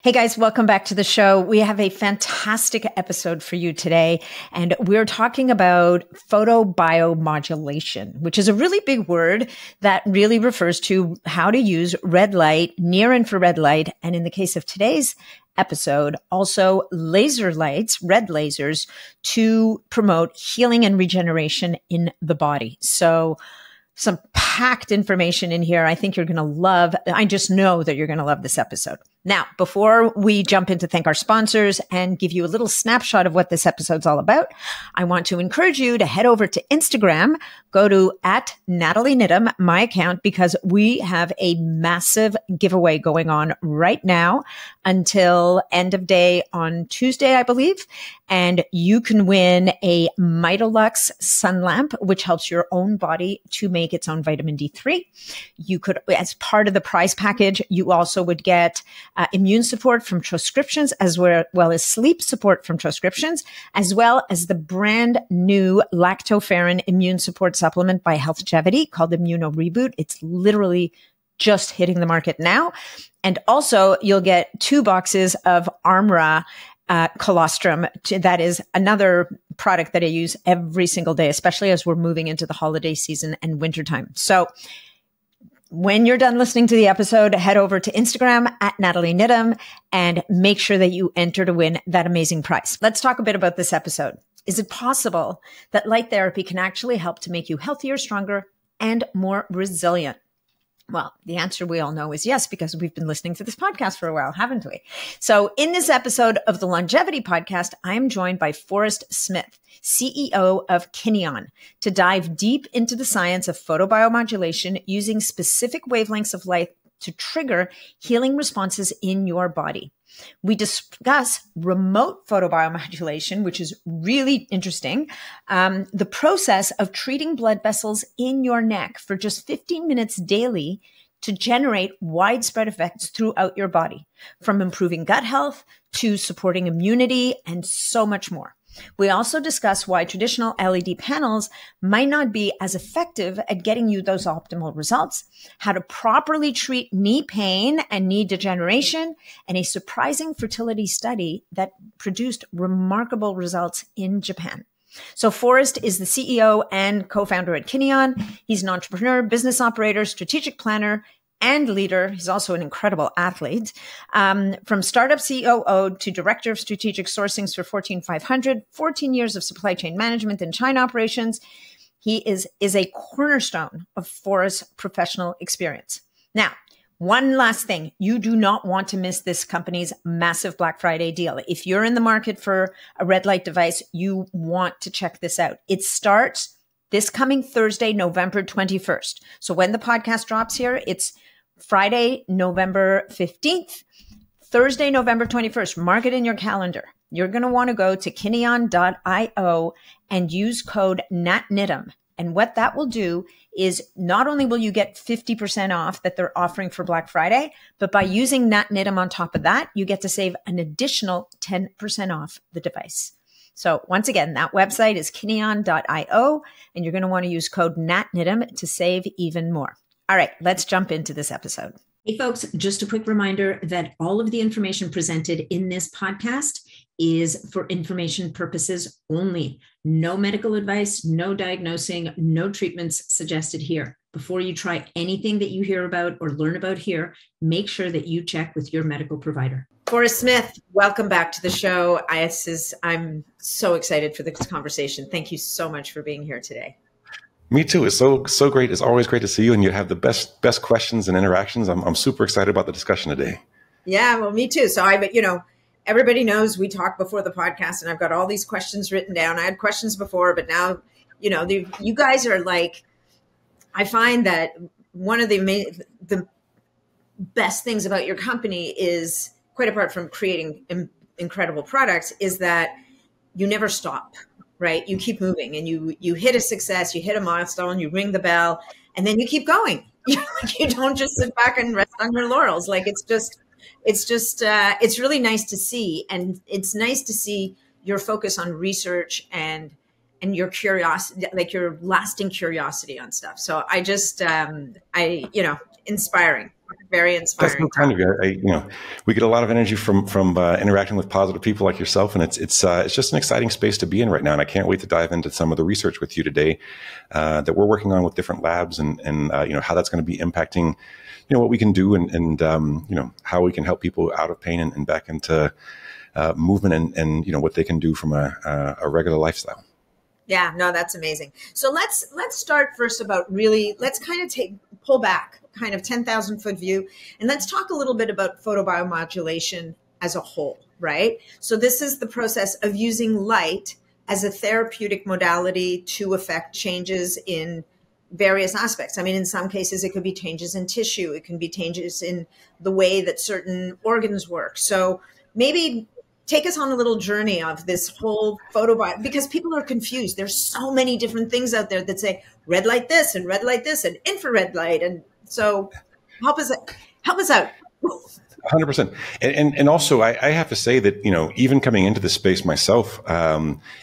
Hey guys, welcome back to the show. We have a fantastic episode for you today, and we're talking about photobiomodulation, which is a really big word that really refers to how to use red light, near infrared light, and in the case of today's episode, also laser lights, red lasers, to promote healing and regeneration in the body. So some packed information in here. I think you're going to love. I just know that you're going to love this episode. Now, before we jump in to thank our sponsors and give you a little snapshot of what this episode's all about, I want to encourage you to head over to Instagram, go to @NatalieNiddam, my account, because we have a massive giveaway going on right now until end of day on Tuesday, I believe. And you can win a Mitolux sun lamp, which helps your own body to make its own vitamin D3. You could, as part of the prize package, you also would get immune support from transcriptions, as well as sleep support from transcriptions, as well as the brand new lactoferrin immune support supplement by Healthgevity called Immuno Reboot. It's literally just hitting the market now. And also you'll get 2 boxes of Armra colostrum. That is another product that I use every single day, especially as we're moving into the holiday season and wintertime. So when you're done listening to the episode, head over to Instagram @NatalieNiddam and make sure that you enter to win that amazing prize. Let's talk a bit about this episode. Is it possible that light therapy can actually help to make you healthier, stronger, and more resilient? Well, the answer we all know is yes, because we've been listening to this podcast for a while, haven't we? So in this episode of the Longevity Podcast, I am joined by Forrest Smith, CEO of Kineon, to dive deep into the science of photobiomodulation using specific wavelengths of light to trigger healing responses in your body. We discuss remote photobiomodulation, which is really interesting. The process of treating blood vessels in your neck for just 15 minutes daily to generate widespread effects throughout your body, from improving gut health to supporting immunity and so much more. We also discuss why traditional LED panels might not be as effective at getting you those optimal results, how to properly treat knee pain and knee degeneration, and a surprising fertility study that produced remarkable results in Japan. So Forrest is the CEO and co-founder at Kineon. He's an entrepreneur, business operator, strategic planner, and leader. He's also an incredible athlete. From startup COO to director of strategic sourcing for Fortune 500, 14 years of supply chain management and China operations. He is a cornerstone of Forrest's professional experience. Now, one last thing. You do not want to miss this company's massive Black Friday deal. If you're in the market for a red light device, you want to check this out. It starts this coming Thursday, November 21st. So when the podcast drops here, it's Friday, November 15th, Thursday, November 21st. Mark it in your calendar. You're going to want to go to Kineon.io and use code NATNIDDAM. And what that will do is not only will you get 50% off that they're offering for Black Friday, but by using NATNIDDAM on top of that, you get to save an additional 10% off the device. So once again, that website is Kineon.io, and you're going to want to use code NATNIDDAM to save even more. All right, let's jump into this episode. Hey folks, just a quick reminder that all of the information presented in this podcast is for information purposes only. No medical advice, no diagnosing, no treatments suggested here. Before you try anything that you hear about or learn about here, make sure that you check with your medical provider. Forrest Smith, welcome back to the show. I'm so excited for this conversation. Thank you so much for being here today. Me too. It's so great. It's always great to see you, and you have the best questions and interactions. I'm super excited about the discussion today. Yeah, well, me too. So everybody knows we talk before the podcast, and I've got all these questions written down. I had questions before, but now, you guys are like, I find that one of the best things about your company is, quite apart from creating incredible products, is that you never stop. Right? You keep moving, and you hit a success, you hit a milestone, you ring the bell, and then you keep going. You don't just sit back and rest on your laurels. Like it's really nice to see. And it's nice to see your focus on research and your curiosity, like your lasting curiosity on stuff. So I just, inspiring. Very That's inspiring. so kind of you. We get a lot of energy from interacting with positive people like yourself, and it's just an exciting space to be in right now. And I can't wait to dive into some of the research with you today that we're working on with different labs, and how that's going to be impacting what we can do, and how we can help people out of pain and back into movement, and what they can do from a regular lifestyle. Yeah, no, that's amazing. So let's start first about let's kind of pull back kind of 10,000 foot view. And let's talk a little bit about photobiomodulation as a whole, right? So this is the process of using light as a therapeutic modality to affect changes in various aspects. I mean, in some cases, it could be changes in tissue. It can be changes in the way that certain organs work. So maybe take us on a little journey of this whole because people are confused. There's so many different things out there that say red light this and red light this and infrared light. And so help us out. 100%. And also I have to say that, even coming into this space myself,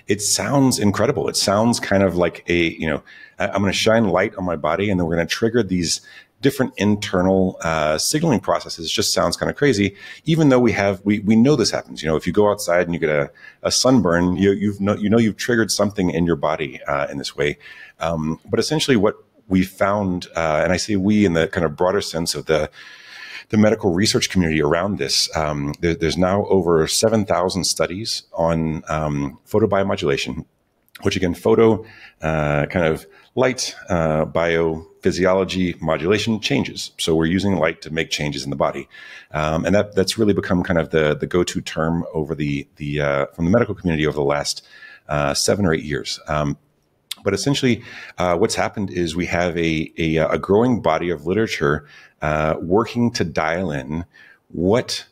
it sounds incredible. It sounds kind of like I'm going to shine light on my body, and then we're going to trigger these different internal signaling processes. It just sounds kind of crazy, even though we know this happens. If you go outside and you get a sunburn, you've triggered something in your body in this way. But essentially what we found, and I say we in the kind of broader sense of the medical research community around this, there's now over 7,000 studies on photobiomodulation, which again, photo kind of light, biophysiology modulation changes. So we're using light to make changes in the body. And that's really become kind of the go-to term over from the medical community over the last 7 or 8 years. But essentially, what's happened is we have a growing body of literature working to dial in what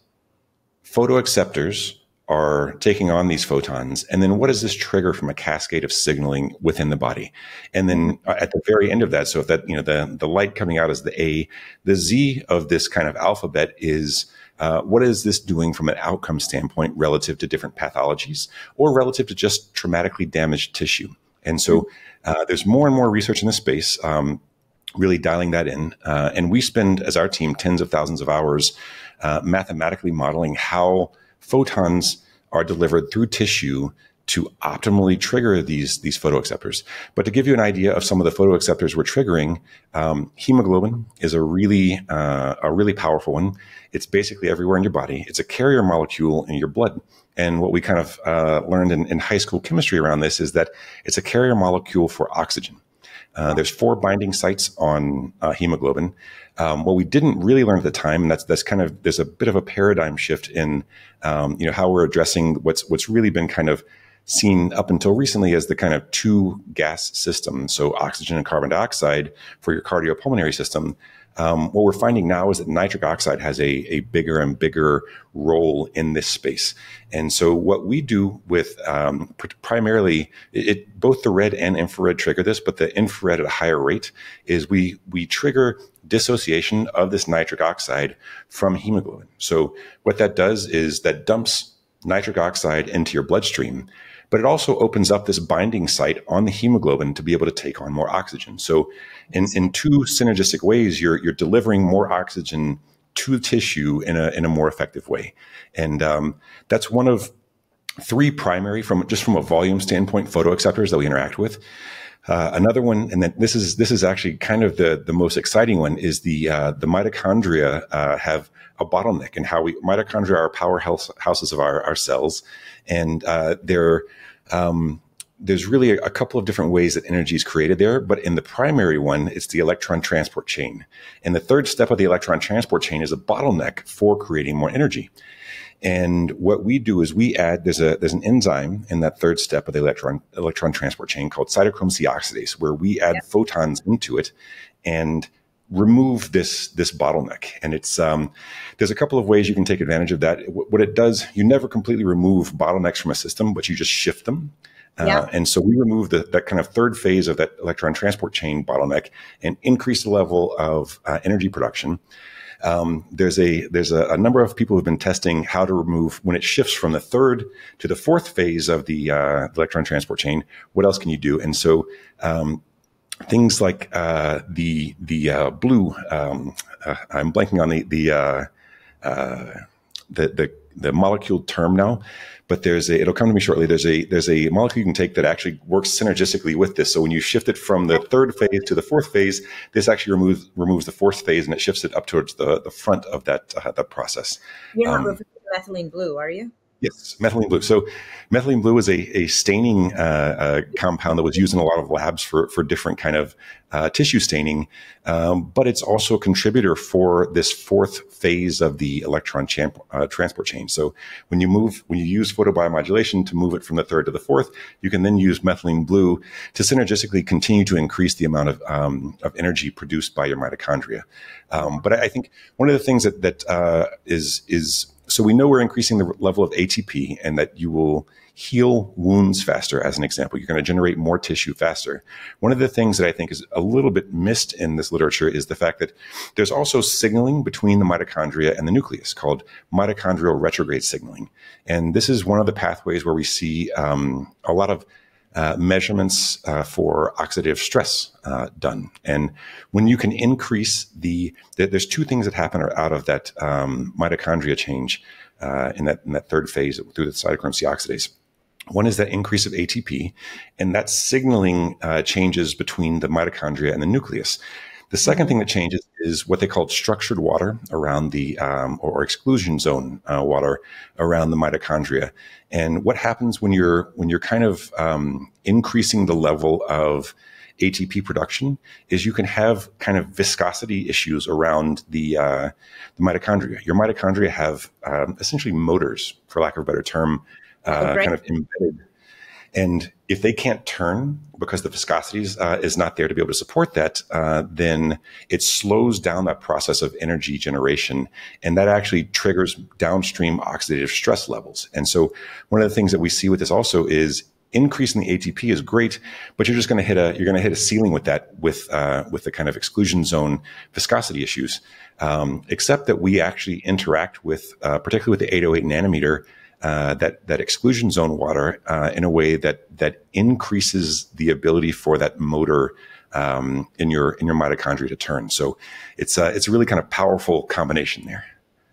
photoacceptors are taking on these photons, and then what does this trigger from a cascade of signaling within the body. And then at the very end of that, so if that the light coming out is the A, the Z of this kind of alphabet is what is this doing from an outcome standpoint relative to different pathologies or relative to just traumatically damaged tissue. And so there's more and more research in this space, really dialing that in. And we spend, as our team, tens of thousands of hours mathematically modeling how photons are delivered through tissue to optimally trigger these photoacceptors. But to give you an idea of some of the photoacceptors we're triggering, hemoglobin is a really powerful one. It's basically everywhere in your body. It's a carrier molecule in your blood. And what we kind of learned in high school chemistry around this is that it's a carrier molecule for oxygen. There's 4 binding sites on hemoglobin. What we didn't really learn at the time, and that's kind of, there's a bit of a paradigm shift in how we're addressing what's really been kind of seen up until recently as the kind of 2 gas system, so oxygen and carbon dioxide for your cardiopulmonary system. What we're finding now is that nitric oxide has a bigger and bigger role in this space. And so what we do with primarily, both the red and infrared trigger this, but the infrared at a higher rate, is we trigger dissociation of this nitric oxide from hemoglobin. So what that does is that dumps nitric oxide into your bloodstream, but it also opens up this binding site on the hemoglobin to be able to take on more oxygen. So in 2 synergistic ways, you're delivering more oxygen to tissue in a more effective way. And that's one of 3 primary, from a volume standpoint, photoacceptors that we interact with. Another one, and then this is actually kind of the most exciting one, is the mitochondria have a bottleneck, and how mitochondria are powerhouses of our cells, and there's really a couple of different ways that energy is created there. But in the primary one, it's the electron transport chain, and the 3rd step of the electron transport chain is a bottleneck for creating more energy. And what we do is we add, there's an enzyme in that 3rd step of the electron transport chain called cytochrome C oxidase, where we add photons into it and remove this bottleneck. And it's there's a couple of ways you can take advantage of that. What it does, you never completely remove bottlenecks from a system, but you just shift them. And so we remove that kind of 3rd phase of that electron transport chain bottleneck and increase the level of energy production. There's a number of people who've been testing how to remove, when it shifts from the 3rd to the 4th phase of the electron transport chain, what else can you do? And so things like the blue. I'm blanking on the molecule term now, but it'll come to me shortly. There's a molecule you can take that actually works synergistically with this. So when you shift it from the third phase to the fourth phase, this actually removes the fourth phase, and it shifts it up towards the front of that process. You're not referring to methylene blue, are you? Yes, methylene blue. So methylene blue is a staining compound that was used in a lot of labs for different kind of tissue staining, but it's also a contributor for this fourth phase of the electron transport chain. So when you use photobiomodulation to move it from the third to the fourth, you can then use methylene blue to synergistically continue to increase the amount of energy produced by your mitochondria. But I think one of the things that is so we know we're increasing the level of ATP and that you will heal wounds faster, as an example. You're going to generate more tissue faster. One of the things that I think is a little bit missed in this literature is the fact that there's also signaling between the mitochondria and the nucleus called mitochondrial retrograde signaling. And this is one of the pathways where we see a lot of measurements for oxidative stress done. And when you can increase there's two things that happen out of that mitochondria change in that third phase through the cytochrome C oxidase. One is that increase of ATP, and that signaling changes between the mitochondria and the nucleus. The second thing that changes is what they call structured water around the or exclusion zone water around the mitochondria. And what happens when you're kind of increasing the level of ATP production is you can have kind of viscosity issues around the mitochondria. Your mitochondria have essentially motors, for lack of a better term, kind of embedded. And if they can't turn because the viscosity is not there to be able to support that, then it slows down that process of energy generation. And that actually triggers downstream oxidative stress levels. And so one of the things that we see with this also is increasing the ATP is great, but you're just going to hit a ceiling with that, with the kind of exclusion zone viscosity issues. Except that we actually interact with, particularly with the 808 nanometer, that exclusion zone water in a way that increases the ability for that motor in your mitochondria to turn. So it's a really kind of powerful combination there.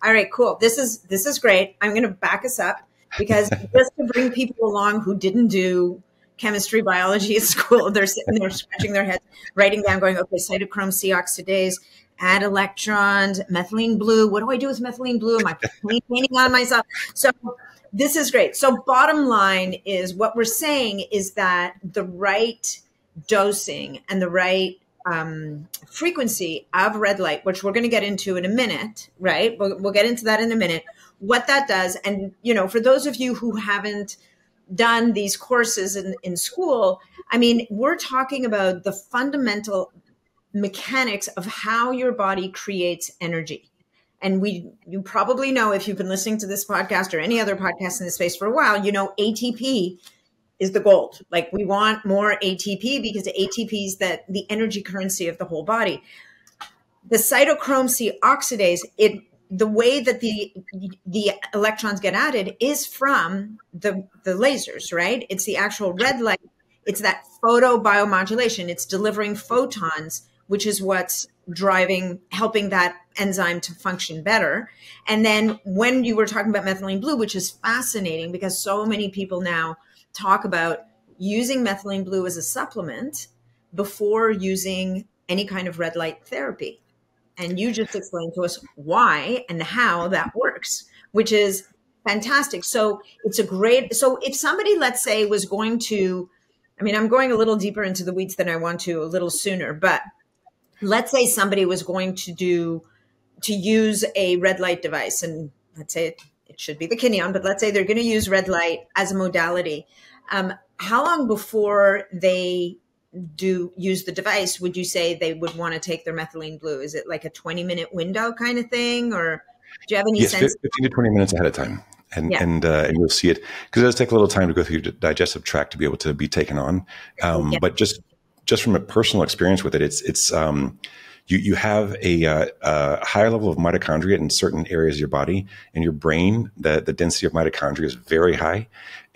All right, cool. This is great. I'm going to back us up because just to bring people along who didn't do chemistry, biology at school, they're sitting there scratching their heads, writing down, going, okay, cytochrome C oxidase, add electrons, methylene blue. What do I do with methylene blue? Am I painting on myself? So this is great. So bottom line is what we're saying is that the right dosing and the right frequency of red light, which we're going to get into in a minute, right? We'll get into that in a minute, what that does. And, for those of you who haven't done these courses in school, I mean, we're talking about the fundamental mechanics of how your body creates energy. And you probably know, if you've been listening to this podcast or any other podcast in this space for a while, ATP is the gold. Like, we want more ATP because the ATP is the energy currency of the whole body. The cytochrome C oxidase, the way that the electrons get added is from the lasers, right? It's the actual red light. It's that photobiomodulation. It's delivering photons, which is what's helping that enzyme to function better. And then when you were talking about methylene blue, which is fascinating because so many people now talk about using methylene blue as a supplement before using any kind of red light therapy. And you just explained to us why and how that works, which is fantastic. So so if somebody, let's say, was going to, I'm going a little deeper into the weeds than I want to a little sooner, but let's say somebody was going to use a red light device, and let's say it should be the Kineon, but let's say they're going to use red light as a modality. How long before they do use the device would you say they would want to take their methylene blue? Is it like a 20-minute window kind of thing, or do you have any sense? 15 to 20 minutes ahead of time. And you'll see it, because it does take a little time to go through your digestive tract to be able to be taken on. But just from a personal experience with it, it's you have a higher level of mitochondria in certain areas of your body, and your brain, the density of mitochondria is very high,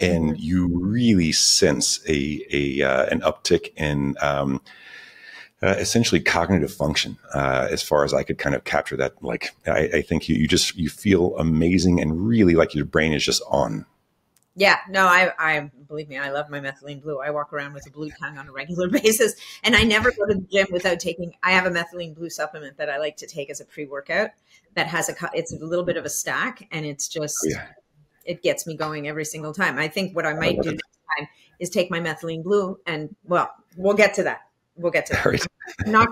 and you really sense an uptick in essentially cognitive function, as far as I could kind of capture that. Like, I think you feel amazing and really like your brain is just on. Yeah, no, I believe me, I love my methylene blue. I walk around with a blue tongue on a regular basis, and I never go to the gym without taking. I have a methylene blue supplement that I like to take as a pre-workout. That has it's a little bit of a stack, and it's just it gets me going every single time. I think what I might do next time is take my methylene blue, and well, we'll get to that. We'll get to that. Right. I'm not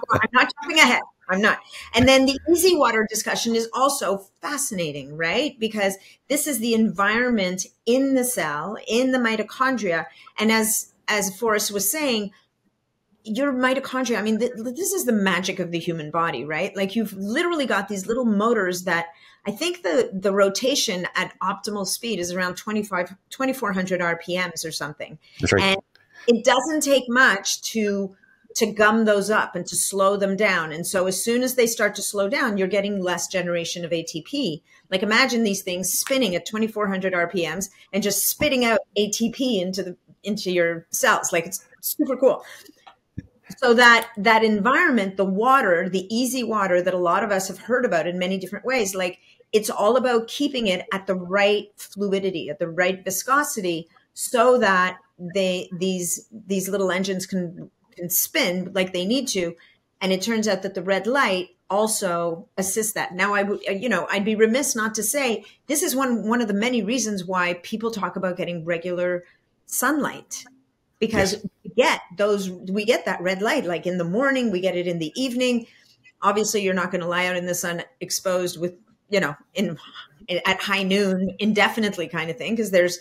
jumping ahead. I'm not. And then the easy water discussion is also fascinating, right? Because this is the environment in the cell, in the mitochondria. And as Forrest was saying, your mitochondria, I mean, this is the magic of the human body, right? Like, you've literally got these little motors that I think the rotation at optimal speed is around 2,400 RPMs or something. That's right. And it doesn't take much to gum those up and to slow them down. And so as soon as they start to slow down, you're getting less generation of ATP. Like, imagine these things spinning at 2,400 RPMs and just spitting out ATP into your cells. Like, it's super cool. So that environment, the water, the easy water that a lot of us have heard about in many different ways, like, it's all about keeping it at the right fluidity, at the right viscosity, so that these little engines can spin like they need to. And it turns out that the red light also assists that. Now, I'd be remiss not to say this is one of the many reasons why people talk about getting regular sunlight, because we get that red light, like in the morning, we get it in the evening. Obviously, you're not going to lie out in the sun exposed with, at high noon indefinitely, kind of thing, because there's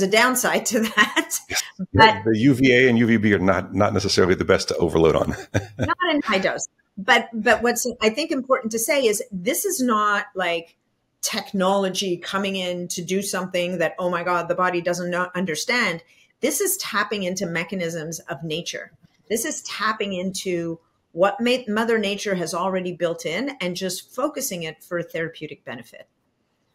a downside to that. Yes. But the UVA and UVB are not necessarily the best to overload on. Not in high dose. But what's, I think, important to say is this is not like technology coming in to do something that, oh my God, the body doesn't not understand. This is tapping into mechanisms of nature. This is tapping into what Mother Nature has already built in and just focusing it for a therapeutic benefit.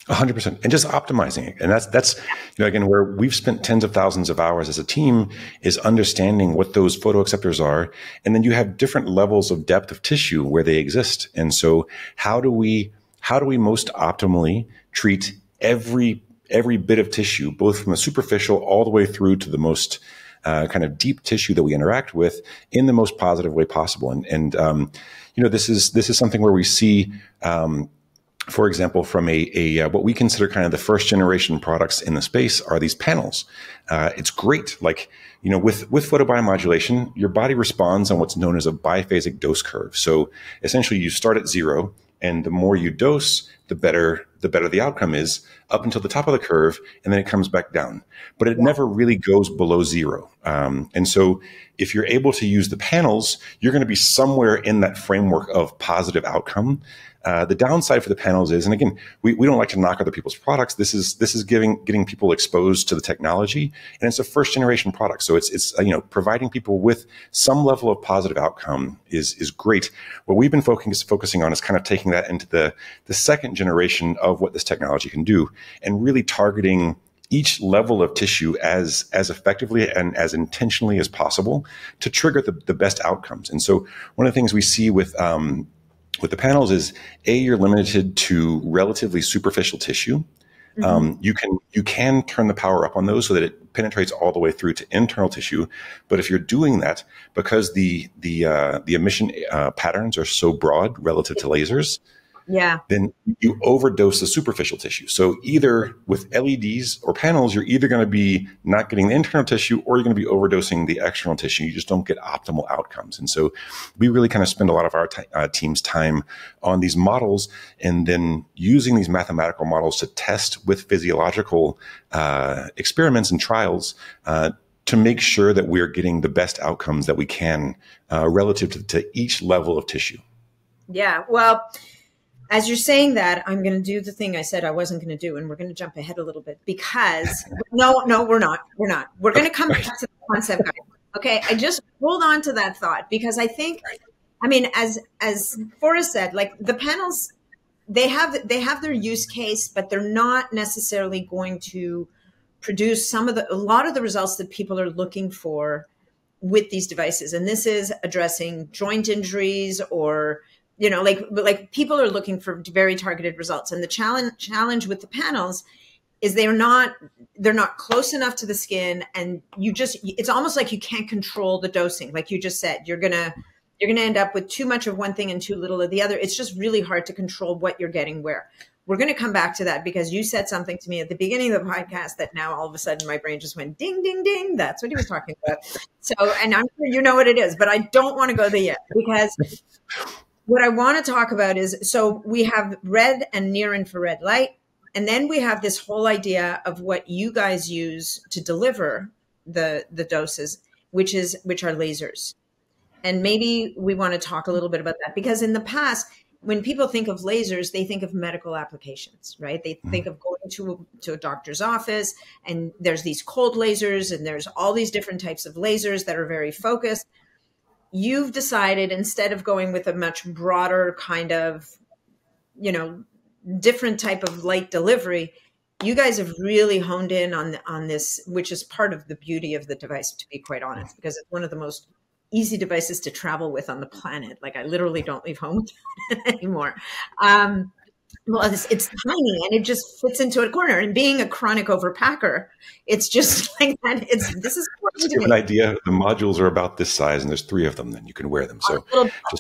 100%, and just optimizing it. And that's again, where we've spent tens of thousands of hours as a team is understanding what those photoacceptors are. And then you have different levels of depth of tissue where they exist. And so how do we most optimally treat every bit of tissue, both from the superficial all the way through to the most kind of deep tissue that we interact with, in the most positive way possible? And this is something where we see, for example, from what we consider kind of the first generation products in the space are these panels. It's great. Like, with photobiomodulation, your body responds on what's known as a biphasic dose curve. So essentially you start at 0, and the more you dose, the better the outcome is, up until the top of the curve, and then it comes back down. But it never really goes below 0. And so if you're able to use the panels, you're going to be somewhere in that framework of positive outcome. The downside for the panels is, and again, we don't like to knock other people's products. This is getting people exposed to the technology, and it's a first generation product. So it's providing people with some level of positive outcome is great. What we've been focusing on is kind of taking that into the second generation of what this technology can do, and really targeting each level of tissue as effectively and as intentionally as possible to trigger the best outcomes. And so one of the things we see with the panels is, you're limited to relatively superficial tissue. Mm-hmm. You can turn the power up on those so that it penetrates all the way through to internal tissue. But if you're doing that, because the emission patterns are so broad relative to lasers, then you overdose the superficial tissue. So either with LEDs or panels, you're either going to be not getting the internal tissue, or you're going to be overdosing the external tissue. You just don't get optimal outcomes. And so we really kind of spend a lot of our team's time on these models, and then using these mathematical models to test with physiological experiments and trials to make sure that we're getting the best outcomes that we can relative to each level of tissue. Yeah, well, as you're saying that, I'm going to do the thing I said I wasn't going to do, and we're going to jump ahead a little bit, because no, we're not. We're going to come back to the concept, guys. Okay, I just hold on to that thought, because I think, I mean, as Forrest said, like, the panels, they have their use case, but they're not necessarily going to produce a lot of the results that people are looking for with these devices. And this is addressing joint injuries or, like people are looking for very targeted results. And the challenge with the panels is they're not close enough to the skin, and it's almost like you can't control the dosing. Like you just said, you're going to end up with too much of one thing and too little of the other. It's just really hard to control what you're getting where. We're going to come back to that because you said something to me at the beginning of the podcast that now all of a sudden my brain just went ding, ding, ding. That's what he was talking about. So, and I'm sure you know what it is, but I don't want to go there yet, because what I want to talk about is, so we have red and near infrared light, and then we have this whole idea of what you guys use to deliver the doses, which are lasers. And maybe we want to talk a little bit about that, because in the past, when people think of lasers, they think of medical applications, right? They think of going to a doctor's office, and there's these cold lasers, and there's all these different types of lasers that are very focused. You've decided, instead of going with a much broader kind of, different type of light delivery, you guys have really honed in on this, which is part of the beauty of the device, to be quite honest, because it's one of the most easy devices to travel with on the planet. Like I literally don't leave home with it anymore. Well, it's tiny and it just fits into a corner. And being a chronic overpacker, it's just like that. This is to give an idea. The modules are about this size, and there's 3 of them. Then you can wear them. So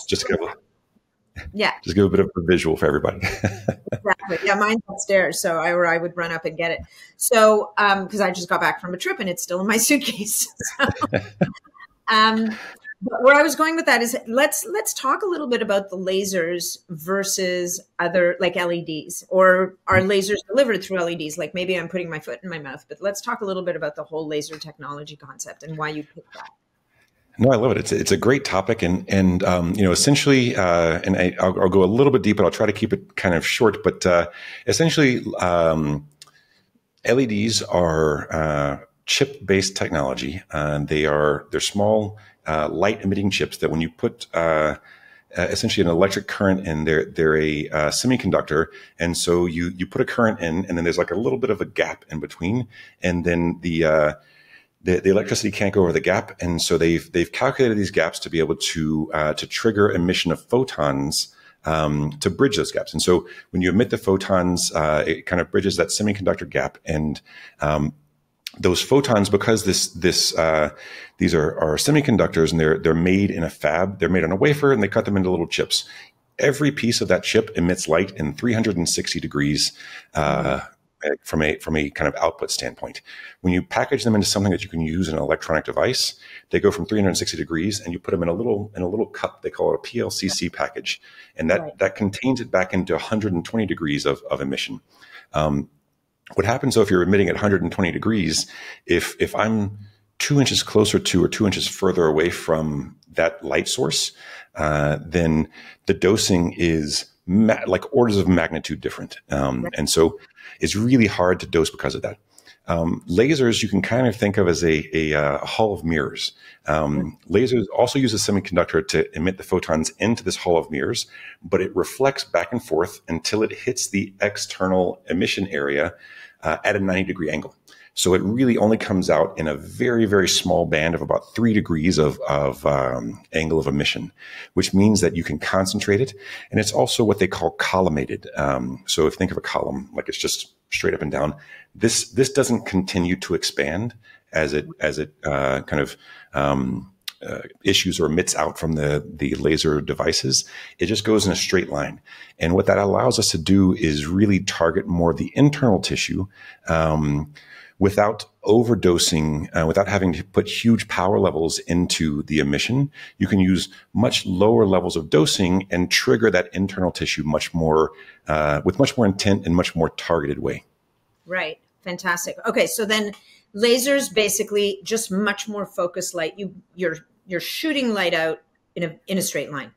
just give a bit of a visual for everybody. Exactly. Yeah, mine's upstairs, so I would run up and get it. So because I just got back from a trip and it's still in my suitcase. So, but where I was going with that is let's talk a little bit about the lasers versus other, like LEDs, or are lasers delivered through LEDs? Like maybe I'm putting my foot in my mouth, but let's talk a little bit about the whole laser technology concept and why you picked that. No, I love it. It's a great topic, and essentially, and I'll go a little bit deep, but I'll try to keep it kind of short. But essentially, LEDs are chip-based technology. They're small light emitting chips that when you put essentially an electric current in, they're a semiconductor, and so you put a current in, and then there's like a little bit of a gap in between, and then the electricity can't go over the gap, and so they've calculated these gaps to be able to trigger emission of photons to bridge those gaps. And so when you emit the photons, it kind of bridges that semiconductor gap, and those photons, because these are semiconductors, and they're made in a fab, they're made on a wafer, and they cut them into little chips. Every piece of that chip emits light in 360 degrees from a kind of output standpoint. When you package them into something that you can use in an electronic device, they go from 360 degrees, and you put them in a little cup. They call it a PLCC package, and that contains it back into 120 degrees of emission. What happens though if you're emitting at 120 degrees, if I'm 2 inches closer to or 2 inches further away from that light source, then the dosing is like orders of magnitude different. And so it's really hard to dose because of that. Lasers you can kind of think of as a hall of mirrors. Lasers also use a semiconductor to emit the photons into this hall of mirrors, but it reflects back and forth until it hits the external emission area at a 90-degree angle. So it really only comes out in a very, very small band of about 3 degrees of angle of emission, which means that you can concentrate it. And it's also what they call collimated. So if you think of a column, like it's just straight up and down, this doesn't continue to expand as it kind of issues or emits out from the laser devices. It just goes in a straight line. And what that allows us to do is really target more of the internal tissue, without overdosing, without having to put huge power levels into the emission. You can use much lower levels of dosing and trigger that internal tissue much more, with much more intent and much more targeted way. Right. Fantastic. Okay. So then lasers basically just much more focused light. You're shooting light out in a straight line,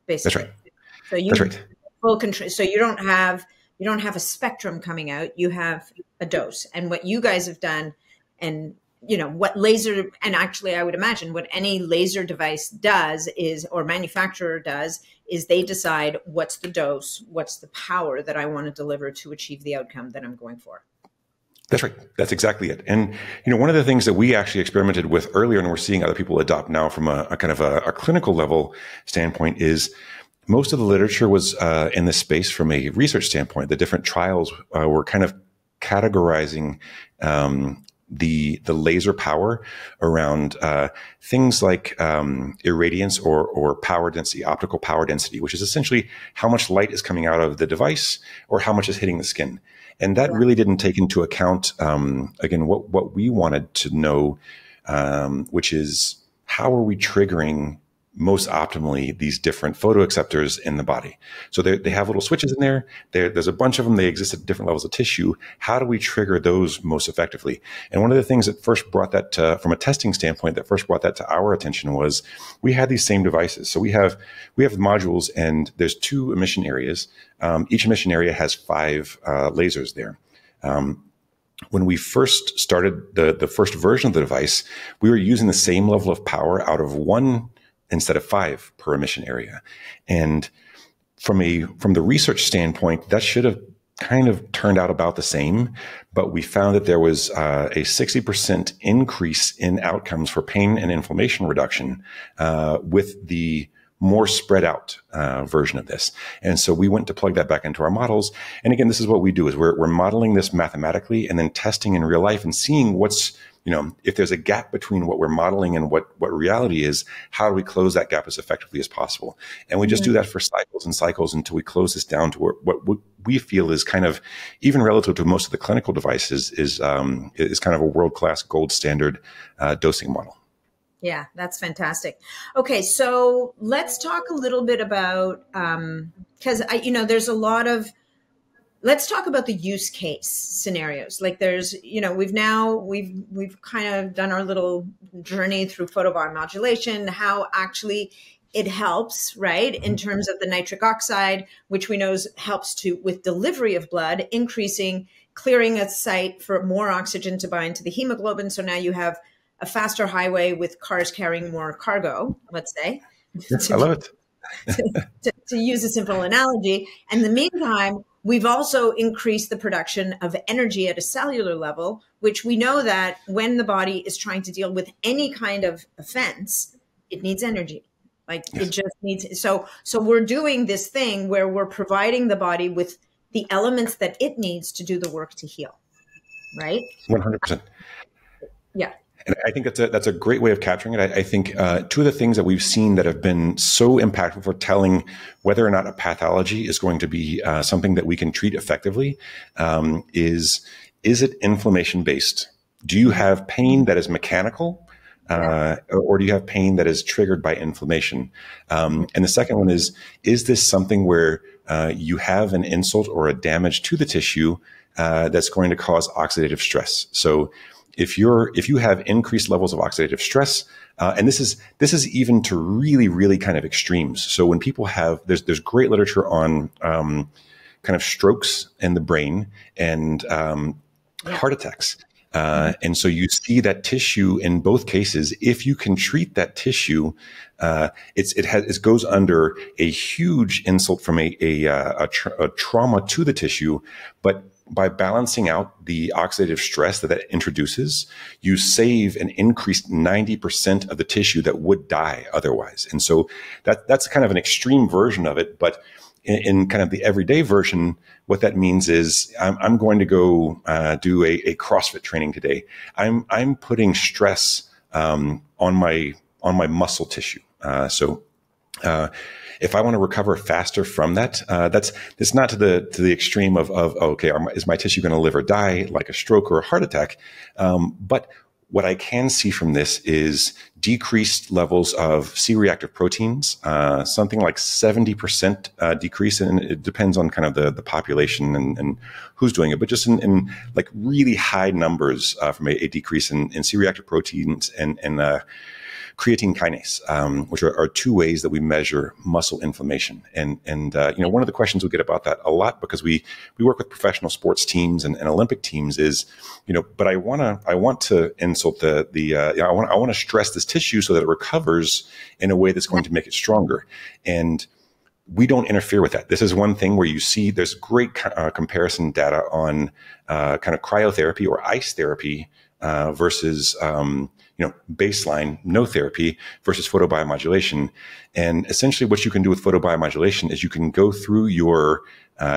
basically. That's right. So That's right. Full control. So you don't have a spectrum coming out. You have a dose. And what you guys have done, and what laser, and actually I would imagine what any laser device does or manufacturer does, is they decide what's the dose, what's the power that I want to deliver to achieve the outcome that I'm going for. That's right. That's exactly it. And, one of the things that we actually experimented with earlier and we're seeing other people adopt now from a kind of a clinical level standpoint is most of the literature was in this space from a research standpoint. The different trials were kind of categorizing the laser power around things like irradiance or power density, optical power density, which is essentially how much light is coming out of the device or how much is hitting the skin. And that really didn't take into account, again, what we wanted to know, which is how are we triggering most optimally these different photoacceptors in the body. So they have little switches in there. There's a bunch of them. They exist at different levels of tissue. How do we trigger those most effectively? And one of the things that first brought that from a testing standpoint, that first brought that to our attention was we had these same devices. So we have modules, and there's 2 emission areas. Each emission area has 5 lasers there. When we first started the first version of the device, we were using the same level of power out of 1 instead of 5 per emission area. And from the research standpoint, that should have kind of turned out about the same, but we found that there was a 60% increase in outcomes for pain and inflammation reduction with the more spread out version of this. And so we went to plug that back into our models. And again, this is what we do is we're modeling this mathematically and then testing in real life and seeing what's, if there's a gap between what we're modeling and what reality is, how do we close that gap as effectively as possible? And we just do that for cycles and cycles until we close this down to what we feel is kind of, even relative to most of the clinical devices, is kind of a world-class gold standard dosing model. Yeah, that's fantastic. Okay, so let's talk a little bit about, because there's a lot of, let's talk about the use case scenarios. Like there's, we've kind of done our little journey through photobiomodulation, how actually it helps, right, in terms of the nitric oxide, which we know helps with delivery of blood, clearing a site for more oxygen to bind to the hemoglobin. So now you have a faster highway with cars carrying more cargo, let's say. Yes, I love it. to use a simple analogy. And in the meantime, we've also increased the production of energy at a cellular level, which we know that when the body is trying to deal with any kind of offense, it needs energy. Like it just needs. So we're doing this thing where we're providing the body with the elements that it needs to do the work to heal. Right? 100%. Yeah. And I think that's a great way of capturing it. I think 2 of the things that we've seen that have been so impactful for telling whether or not a pathology is going to be something that we can treat effectively is it inflammation based? Do you have pain that is mechanical? Or do you have pain that is triggered by inflammation? And the second one is this something where you have an insult or a damage to the tissue that's going to cause oxidative stress? So if you have increased levels of oxidative stress, and this is even to really, really kind of extremes. So when people have, there's great literature on kind of strokes in the brain and heart attacks. And so you see that tissue in both cases. If you can treat that tissue, it goes under a huge insult from a trauma to the tissue, but by balancing out the oxidative stress that introduces, you save an increased 90% of the tissue that would die otherwise. And so that's kind of an extreme version of it. But in kind of the everyday version, what that means is I'm going to go do a CrossFit training today. I'm putting stress on my muscle tissue. If I want to recover faster from that, it's not to the extreme of okay, is my tissue going to live or die like a stroke or a heart attack? But what I can see from this is decreased levels of C-reactive proteins, something like 70% decrease, and it depends on kind of the population and who's doing it, but just in like really high numbers from a decrease in C-reactive proteins and creatine kinase, which are 2 ways that we measure muscle inflammation. And one of the questions we get about that a lot, because we work with professional sports teams and Olympic teams, is, but I want to insult I want to stress this tissue so that it recovers in a way that's going to make it stronger. And we don't interfere with that. This is one thing where you see there's great comparison data on kind of cryotherapy or ice therapy versus baseline no therapy versus photobiomodulation. And essentially what you can do with photobiomodulation is you can go through your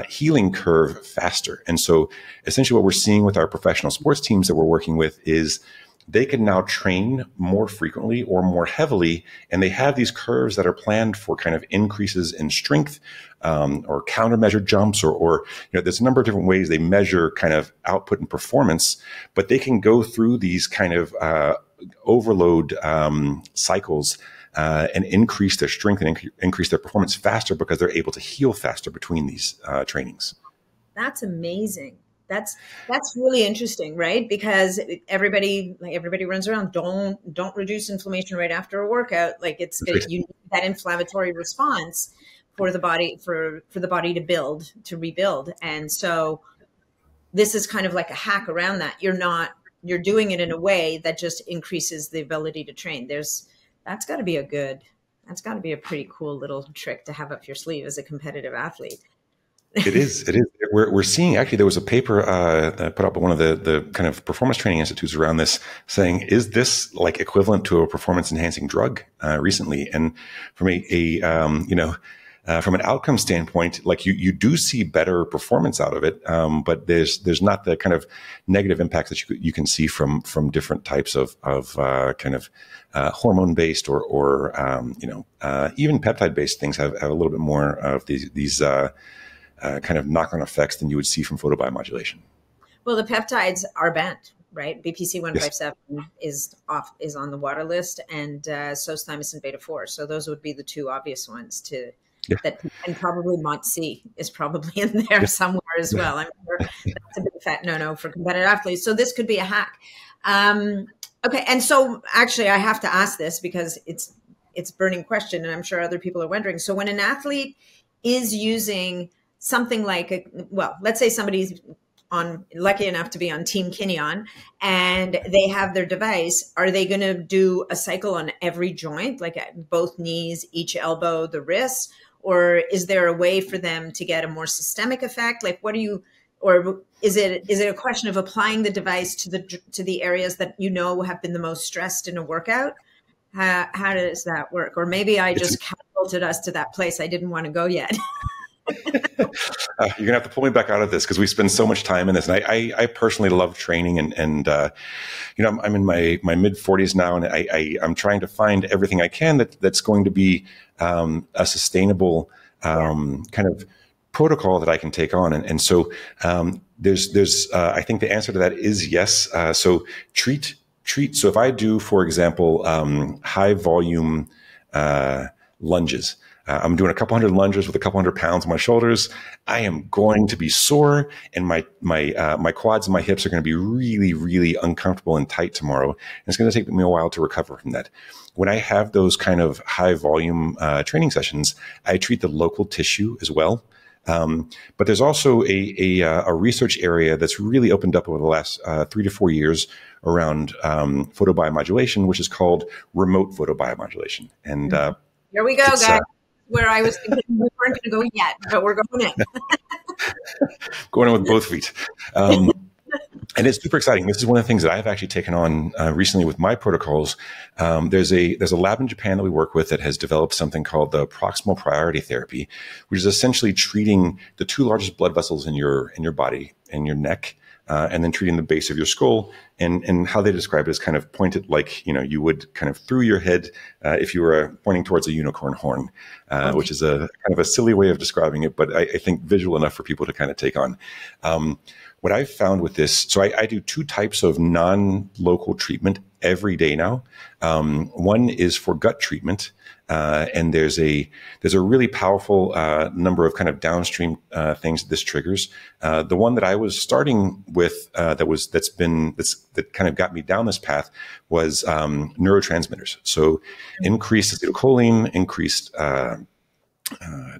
healing curve faster. And so essentially what we're seeing with our professional sports teams that we're working with is they can now train more frequently or more heavily, and they have these curves that are planned for kind of increases in strength or countermeasure jumps, or there's a number of different ways they measure kind of output and performance, but they can go through these kind of overload cycles and increase their strength and increase their performance faster because they're able to heal faster between these trainings. That's amazing. That's really interesting, right? Because everybody runs around, don't reduce inflammation right after a workout. Like you need that inflammatory response for the body, for the body to rebuild. And so this is kind of like a hack around that. You're doing it in a way that just increases the ability to train. That's got to be a pretty cool little trick to have up your sleeve as a competitive athlete. It is. We're seeing, actually, there was a paper put up by one of the kind of performance training institutes around this saying, is this like equivalent to a performance enhancing drug recently? And from from an outcome standpoint, like you do see better performance out of it. But there's not the kind of negative impacts that you can see from different types of hormone based or even peptide based things have a little bit more of these kind of knock-on effects than you would see from photobiomodulation. Well, the peptides are banned, right? BPC 157 is on the water list, and so is Thymus and beta 4. So those would be the two obvious ones and probably MOTS-C is probably in there somewhere as well. I'm sure that's a big fat no-no for competitive athletes. So this could be a hack. Okay, and so actually I have to ask this because it's a burning question, and I'm sure other people are wondering. So when an athlete is using something like let's say somebody's lucky enough to be on Team Kineon and they have their device, are they going to do a cycle on every joint, like at both knees, each elbow, the wrists? Or is there a way for them to get a more systemic effect? Like or is it a question of applying the device to the areas that have been the most stressed in a workout? How does that work? Or maybe I just catapulted us to that place I didn't want to go yet. You're gonna have to pull me back out of this because we spend so much time in this, and I personally love training, and I'm in my mid 40s now, and I'm trying to find everything I can that's going to be a sustainable kind of protocol that I can take on, and so there's I think the answer to that is yes. So treat. So if I do, for example, high volume lunges. I'm doing a couple hundred lunges with a couple hundred pounds on my shoulders. I am going to be sore, and my quads and my hips are going to be really, really uncomfortable and tight tomorrow. And it's going to take me a while to recover from that. When I have those kind of high volume training sessions, I treat the local tissue as well. But there's also a research area that's really opened up over the last 3 to 4 years around photobiomodulation, which is called remote photobiomodulation. And here we go, guys. Where I was thinking we weren't going to go yet, but we're going in. Going in with both feet. And it's super exciting. This is one of the things that I've actually taken on recently with my protocols. There's a lab in Japan that we work with that has developed something called the Proximal priority therapy, which is essentially treating the two largest blood vessels in your body and your neck, and then treating the base of your skull. And how they describe it is kind of pointed like, you would kind of through your head if you were pointing towards a unicorn horn, which is a kind of a silly way of describing it, but I think visual enough for people to kind of take on. What I've found with this, so I do two types of non-local treatment every day now. One is for gut treatment, and there's a really powerful number of kind of downstream things that this triggers. The one that I was starting with that kind of got me down this path was neurotransmitters. So increased acetylcholine, increased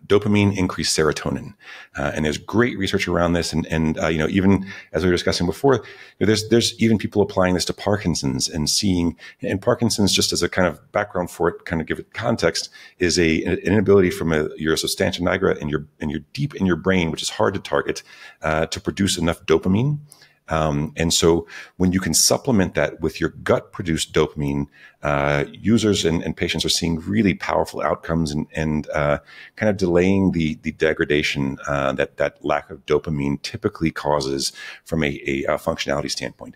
dopamine increased serotonin, and there's great research around this. And even as we were discussing before, there's even people applying this to Parkinson's and seeing. And Parkinson's, just as a kind of background for it, kind of give it context, is an inability from your substantia nigra and your deep in your brain, which is hard to target, to produce enough dopamine. And so when you can supplement that with your gut produced dopamine, users and patients are seeing really powerful outcomes and kind of delaying the degradation that lack of dopamine typically causes from a functionality standpoint.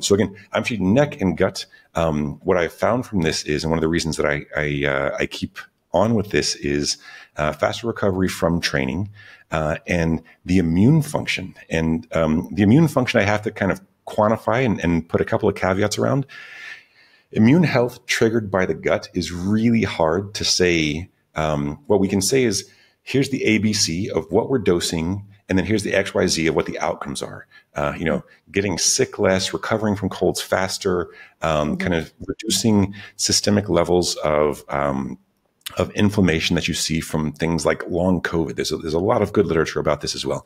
So again, I'm treating neck and gut. What I found from this is, and one of the reasons that I keep on with this is faster recovery from training. And the immune function. And the immune function I have to kind of quantify and put a couple of caveats around. Immune health triggered by the gut is really hard to say. What we can say is, here's the ABC of what we're dosing, and then here's the XYZ of what the outcomes are. Getting sick less, recovering from colds faster, kind of reducing systemic levels of inflammation that you see from things like long COVID. There's a lot of good literature about this as well.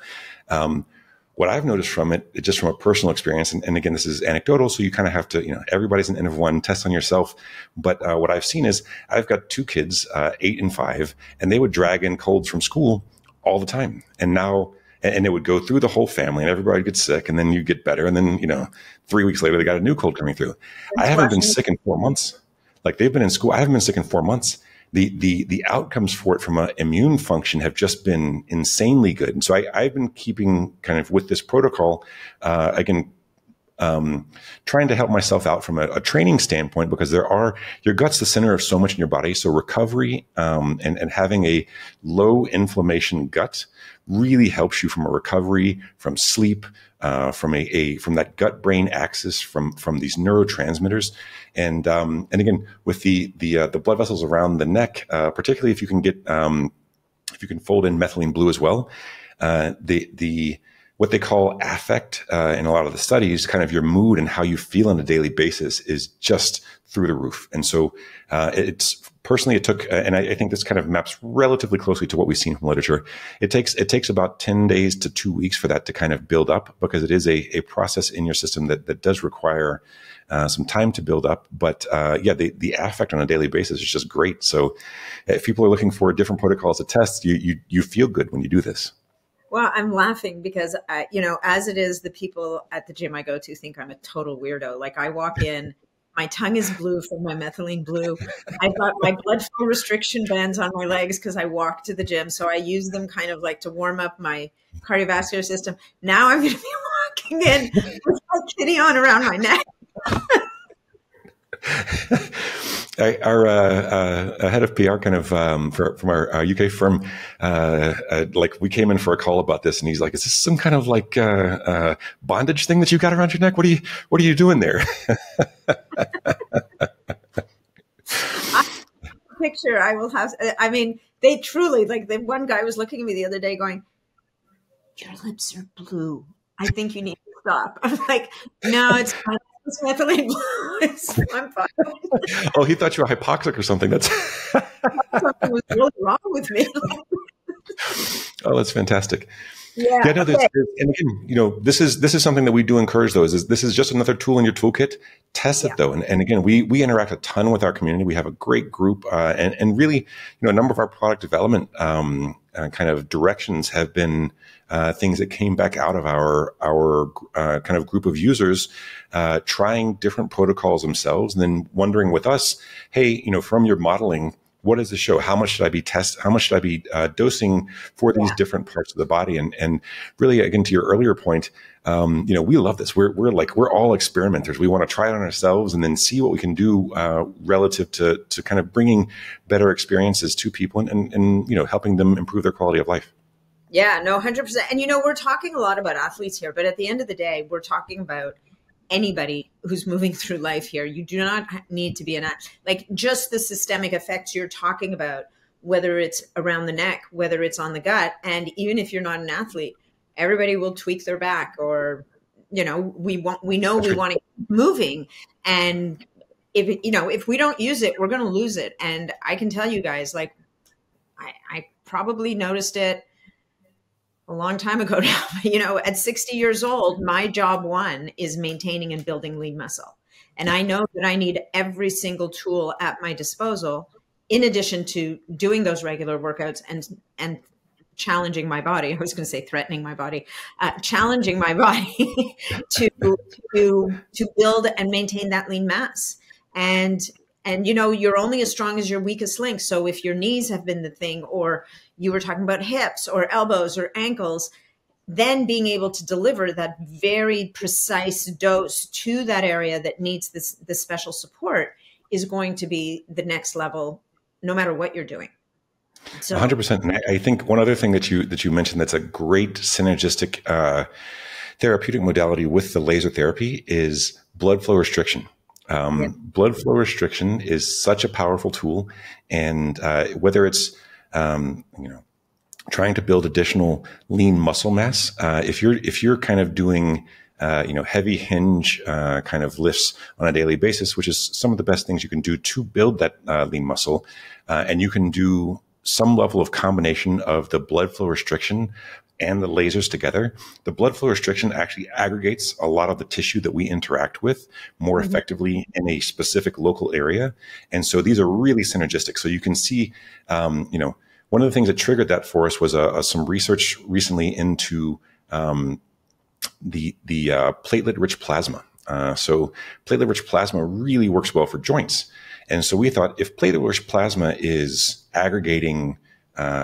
What I've noticed from it, just from a personal experience, and again, this is anecdotal, so you kind of have to, everybody's an N of one, test on yourself. But what I've seen is, I've got two kids, 8 and 5, and they would drag in colds from school all the time. And now, and it would go through the whole family, and everybody gets sick, and then you get better. And then, 3 weeks later, they got a new cold coming through. I haven't been sick in 4 months. Like, they've been in school. I haven't been sick in 4 months. The outcomes for it from an immune function have just been insanely good. And so I've been keeping kind of with this protocol, trying to help myself out from a training standpoint, because your gut's the center of so much in your body. So recovery, and having a low inflammation gut really helps you from a recovery, from sleep, from that gut brain axis, from these neurotransmitters. And again, with the blood vessels around the neck, particularly if you can if you can fold in methylene blue as well, what they call affect in a lot of the studies, kind of your mood and how you feel on a daily basis, is just through the roof. And so it took, and I think this kind of maps relatively closely to what we've seen from literature. It takes about 10 days to 2 weeks for that to kind of build up, because it is a process in your system that does require some time to build up. But the affect on a daily basis is just great. So if people are looking for different protocols to test, you feel good when you do this. Well, I'm laughing because, as it is, the people at the gym I go to think I'm a total weirdo. Like, I walk in, my tongue is blue from my methylene blue. I've got my blood flow restriction bands on my legs because I walk to the gym. So I use them kind of like to warm up my cardiovascular system. Now I'm going to be walking in with my Kineon around my neck. Our head of PR kind of from our UK firm, we came in for a call about this, and he's like, "Is this some kind of bondage thing that you got around your neck? What are you doing there?" Picture I will have. I mean, they truly the one guy was looking at me the other day, going, "Your lips are blue. I think you need to stop." I'm like, "No, it's fine. It's methylene blue. I'm fine." Oh, he thought you were hypoxic or something. That's something was really wrong with me. Oh, that's fantastic. Yeah. No, and again, this is something that we do encourage, though, is this is just another tool in your toolkit. Test it, though. And again, we interact a ton with our community. We have a great group, and really, a number of our product development kind of directions have been things that came back out of our kind of group of users, trying different protocols themselves, and then wondering with us, hey, from your modeling, what does this show? How much should I be How much should I be dosing for these different parts of the body? And really, again, to your earlier point, we love this. We're all experimenters. We want to try it on ourselves and then see what we can do relative to kind of bringing better experiences to people and helping them improve their quality of life. Yeah, no, 100%. And we're talking a lot about athletes here, but at the end of the day, we're talking about anybody who's moving through life here. You do not need to be just the systemic effects you're talking about, whether it's around the neck, whether it's on the gut. And even if you're not an athlete, everybody will tweak their back, or, we want to keep moving. And if we don't use it, we're going to lose it. And I can tell you guys, I probably noticed it a long time ago now. You know, at 60 years old, my job one is maintaining and building lean muscle. And I know that I need every single tool at my disposal, in addition to doing those regular workouts and challenging my body. I was going to say threatening my body, challenging my body to build and maintain that lean mass. And you know, you're only as strong as your weakest link. So if your knees have been the thing, or you were talking about hips or elbows or ankles, then being able to deliver that very precise dose to that area that needs this special support is going to be the next level, no matter what you're doing. So 100%. And I think one other thing that you mentioned that's a great synergistic therapeutic modality with the laser therapy is blood flow restriction. Blood flow restriction is such a powerful tool, and whether it's trying to build additional lean muscle mass, if you're kind of doing heavy hinge kind of lifts on a daily basis, which is some of the best things you can do to build that lean muscle, and you can do some level of combination of the blood flow restriction and the lasers together. The blood flow restriction actually aggregates a lot of the tissue that we interact with more effectively in a specific local area. And so these are really synergistic. So you can see, one of the things that triggered that for us was some research recently into the platelet-rich plasma. So platelet-rich plasma really works well for joints. And so we thought if platelet-rich plasma is aggregating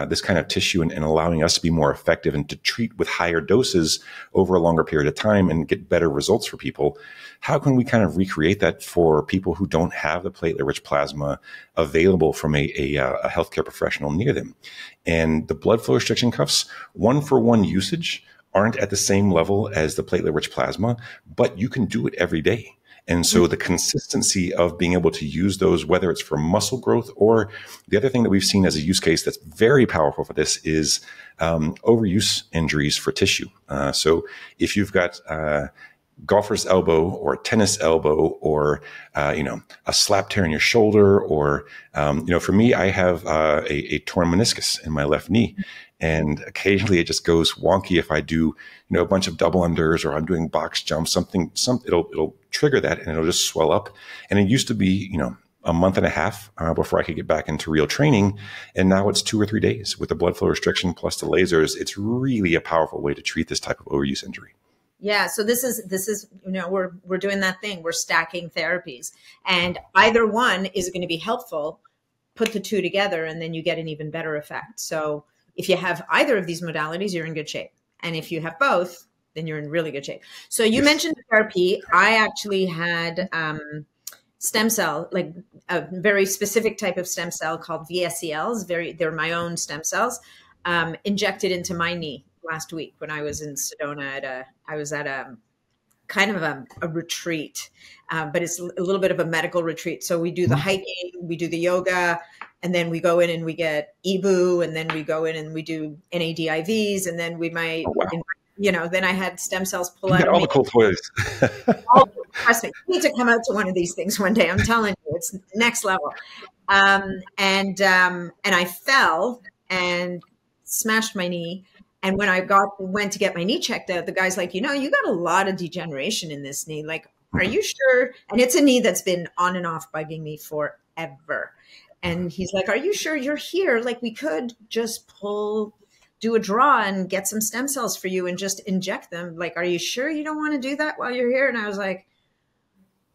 this kind of tissue and allowing us to be more effective and to treat with higher doses over a longer period of time and get better results for people, how can we kind of recreate that for people who don't have the platelet-rich plasma available from a healthcare professional near them? And the blood flow restriction cuffs, one-for-one usage, aren't at the same level as the platelet-rich plasma, but you can do it every day. And so the consistency of being able to use those, whether it's for muscle growth, or the other thing that we've seen as a use case that's very powerful for this is overuse injuries for tissue. So if you've got golfer's elbow or tennis elbow or, a slap tear in your shoulder, or, for me, I have a torn meniscus in my left knee. And occasionally it just goes wonky if I do, a bunch of double unders or I'm doing box jumps, it'll trigger that and it'll just swell up. And it used to be, a month and a half before I could get back into real training. And now it's 2 or 3 days with the blood flow restriction plus the lasers. It's really a powerful way to treat this type of overuse injury. Yeah. So this is, we're doing that thing. We're stacking therapies, and either one is going to be helpful. Put the two together and then you get an even better effect. So if you have either of these modalities, you're in good shape. And if you have both, then you're in really good shape. So you mentioned therapy. I actually had stem cell, like a very specific type of stem cell called VSCLs. They're my own stem cells, injected into my knee last week when I was in Sedona I was at a kind of a retreat, but it's a little bit of a medical retreat. So we do the hiking, we do the yoga, and then we go in and we get EBU, and then we go in and we do NAD IVs, and then we might, then I had stem cells pull out of all me. the cool toys. Trust me, you need to come out to one of these things one day. I'm telling you, it's next level. And I fell and smashed my knee. And when I went to get my knee checked out, the guy's like, you got a lot of degeneration in this knee. Like, are you sure? And it's a knee that's been on and off bugging me forever. And he's like, are you sure you're here? Like, we could just do a draw and get some stem cells for you and just inject them. Like, are you sure you don't want to do that while you're here? And I was like,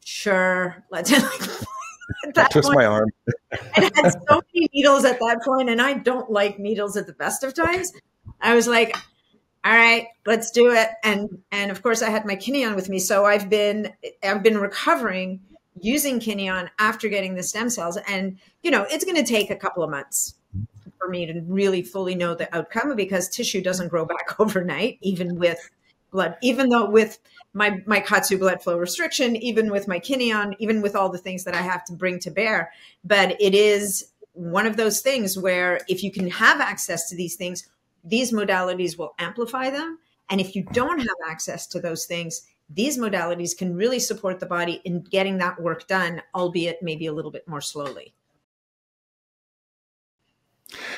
sure, let's twist my arm. And I had so many needles at that point, and I don't like needles at the best of times. I was like, all right, let's do it. And of course I had my Kineon with me. So I've been recovering using Kineon after getting the stem cells. And, it's going to take a couple of months for me to really fully know the outcome, because tissue doesn't grow back overnight, even with blood, even though with my Katsu blood flow restriction, even with my Kineon, even with all the things that I have to bring to bear. But it is one of those things where if you can have access to these things, these modalities will amplify them. And if you don't have access to those things, these modalities can really support the body in getting that work done, albeit maybe a little bit more slowly.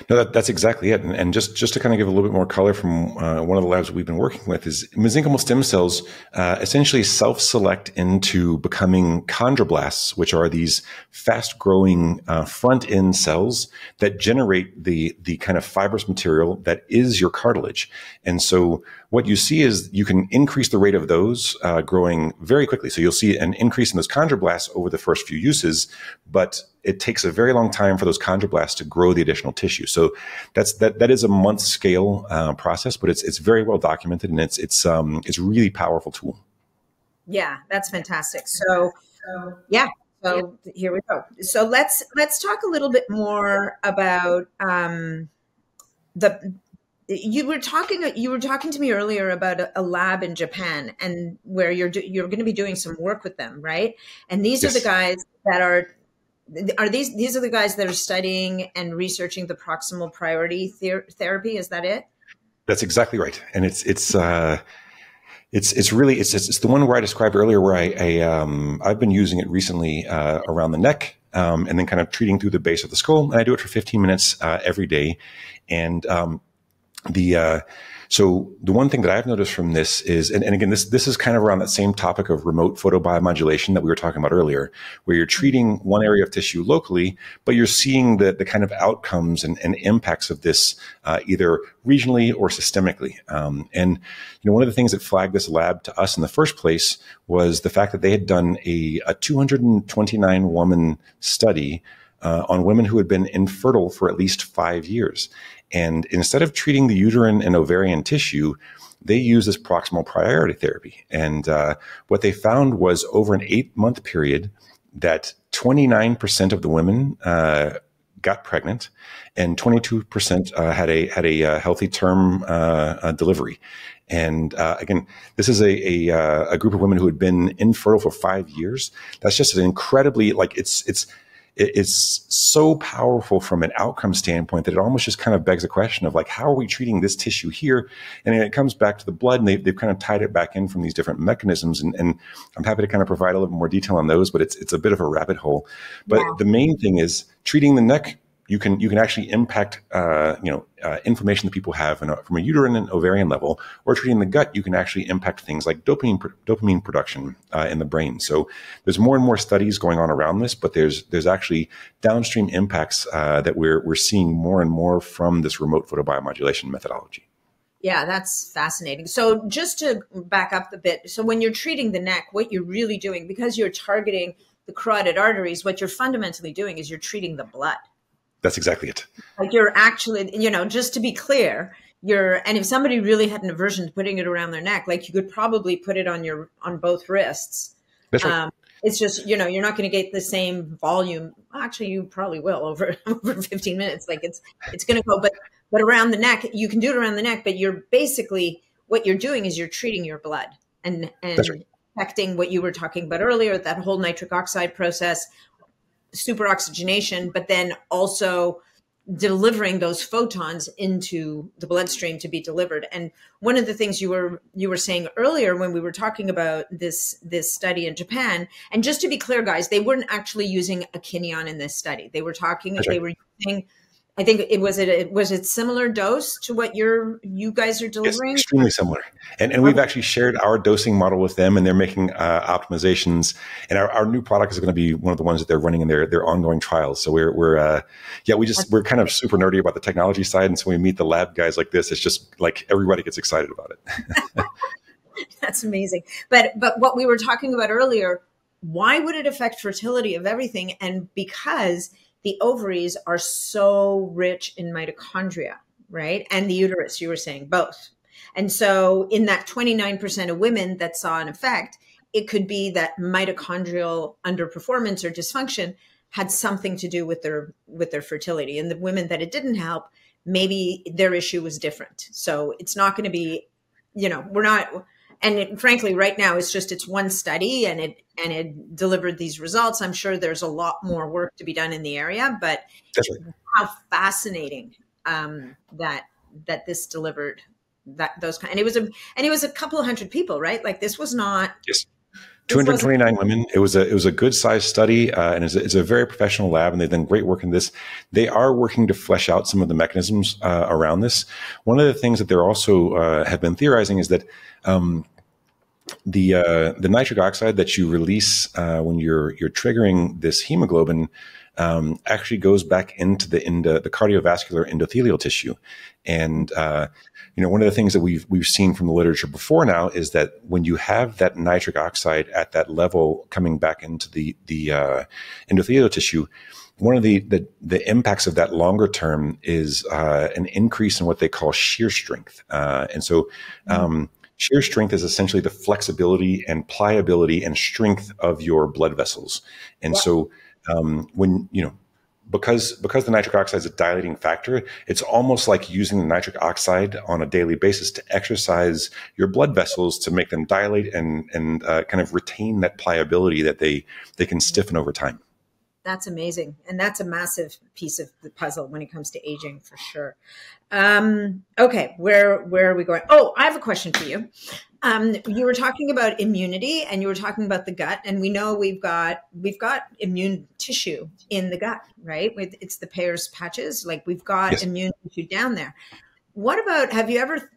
No, that's exactly it. And just to kind of give a little bit more color from one of the labs we've been working with is mesenchymal stem cells essentially self-select into becoming chondroblasts, which are these fast-growing front-end cells that generate the kind of fibrous material that is your cartilage. And so what you see is you can increase the rate of those growing very quickly. So you'll see an increase in those chondroblasts over the first few uses, but it takes a very long time for those chondroblasts to grow the additional tissue. So that is a month scale process, but it's very well documented, and it's a really powerful tool. Yeah, that's fantastic. So yeah, so here we go. So let's talk a little bit more about you were talking to me earlier about a lab in Japan, and where you're going to be doing some work with them, right? And these Yes. are the guys that are these are the guys that are studying and researching the proximal priority therapy. Is that it? That's exactly right. And it's really the one where I described earlier, where I've been using it recently around the neck, and then kind of treating through the base of the skull. And I do it for 15 minutes every day. And so the one thing that I've noticed from this is, and again, this is kind of around that same topic of remote photobiomodulation that we were talking about earlier, where you're treating one area of tissue locally, but you're seeing the kind of outcomes and impacts of this either regionally or systemically. And one of the things that flagged this lab to us in the first place was the fact that they had done a 229 woman study on women who had been infertile for at least 5 years. And instead of treating the uterine and ovarian tissue, they use this proximal priority therapy. And what they found was, over an 8-month period, that 29% of the women got pregnant, and 22% had a healthy term delivery. And again, this is a group of women who had been infertile for 5 years. That's just an incredibly, it's so powerful from an outcome standpoint that it almost just kind of begs the question of, like, how are we treating this tissue here? And it comes back to the blood, and they've kind of tied it back in from these different mechanisms. And I'm happy to kind of provide a little more detail on those, but it's a bit of a rabbit hole. But the main thing is, treating the neck, you can actually impact inflammation that people have from a uterine and ovarian level, or treating the gut, you can actually impact things like dopamine production in the brain. So there's more and more studies going on around this, but there's actually downstream impacts that we're seeing more and more from this remote photobiomodulation methodology. Yeah, that's fascinating. So just to back up a bit, so when you're treating the neck, what you're really doing, because you're targeting the carotid arteries, what you're fundamentally doing is you're treating the blood. That's exactly it. Like, you're actually, just to be clear, and if somebody really had an aversion to putting it around their neck, like, you could probably put it on both wrists. That's right. It's just, you're not going to get the same volume. Actually, you probably will over 15 minutes. Like, it's going to go, but around the neck, you can do it around the neck, but you're basically, what you're doing is you're treating your blood and That's right. affecting what you were talking about earlier, that whole nitric oxide process, superoxygenation, but then also delivering those photons into the bloodstream to be delivered. And one of the things you were saying earlier when we were talking about this study in Japan, and just to be clear, guys, they weren't actually using a Kineon in this study. They were talking, That's they right. were using, I think was it similar dose to what you guys are delivering? Yes, extremely similar. And we've actually shared our dosing model with them, and they're making optimizations. And our new product is going to be one of the ones that they're running in their ongoing trials. So we're kind of super nerdy about the technology side. And so when we meet the lab guys like this, it's just like everybody gets excited about it. That's amazing. But what we were talking about earlier, why would it affect fertility of everything? And because the ovaries are so rich in mitochondria, right? And the uterus, you were saying both. And so in that 29% of women that saw an effect, it could be that mitochondrial underperformance or dysfunction had something to do with their fertility. And the women that it didn't help, maybe their issue was different. So it's not going to be, we're not, and frankly, right now it's one study, and it delivered these results. I'm sure there's a lot more work to be done in the area, but That's right. How fascinating that this delivered those kind. And it was a couple of hundred people, right? Like, this was not. Yes. 229 women. It was a good sized study, and it's a very professional lab, and they've done great work in this. They are working to flesh out some of the mechanisms around this. One of the things that they're also have been theorizing is that the nitric oxide that you release when you're triggering this hemoglobin actually goes back into the cardiovascular endothelial tissue, and one of the things that we've seen from the literature before now is that when you have that nitric oxide at that level coming back into the endothelial tissue, one of the impacts of that longer term is an increase in what they call shear strength, and so. Shear strength is essentially the flexibility and pliability and strength of your blood vessels. And so when, because the nitric oxide is a dilating factor, it's almost like using the nitric oxide on a daily basis to exercise your blood vessels to make them dilate and kind of retain that pliability that they can stiffen over time. That's amazing. And that's a massive piece of the puzzle when it comes to aging, for sure. Okay, where are we going? Oh, I have a question for you. You were talking about immunity, and you were talking about the gut, and we know we've got immune tissue in the gut, right? It's the Peyer's patches. Like, we've got immune tissue down there. What about, have you ever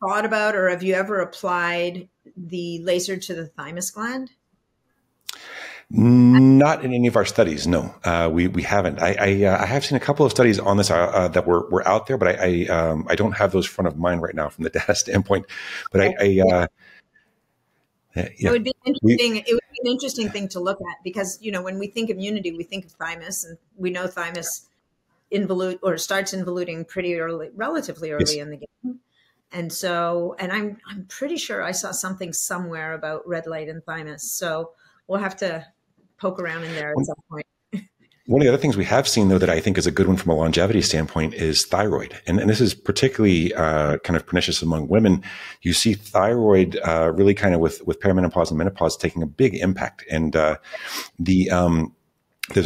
thought about, or have you ever applied the laser to the thymus gland? Not in any of our studies, no. We haven't. I have seen a couple of studies on this that were out there, but I don't have those front of mind right now from the data standpoint. But It would be interesting. It would be an interesting thing to look at, because when we think immunity, we think of thymus, and we know thymus starts involuting pretty early, relatively early in the game. And so, and I'm pretty sure I saw something somewhere about red light and thymus. So we'll have to poke around in there at some point. One of the other things we have seen, though, that I think is a good one from a longevity standpoint is thyroid. And this is particularly kind of pernicious among women. You see thyroid really kind of with perimenopause and menopause taking a big impact. And there's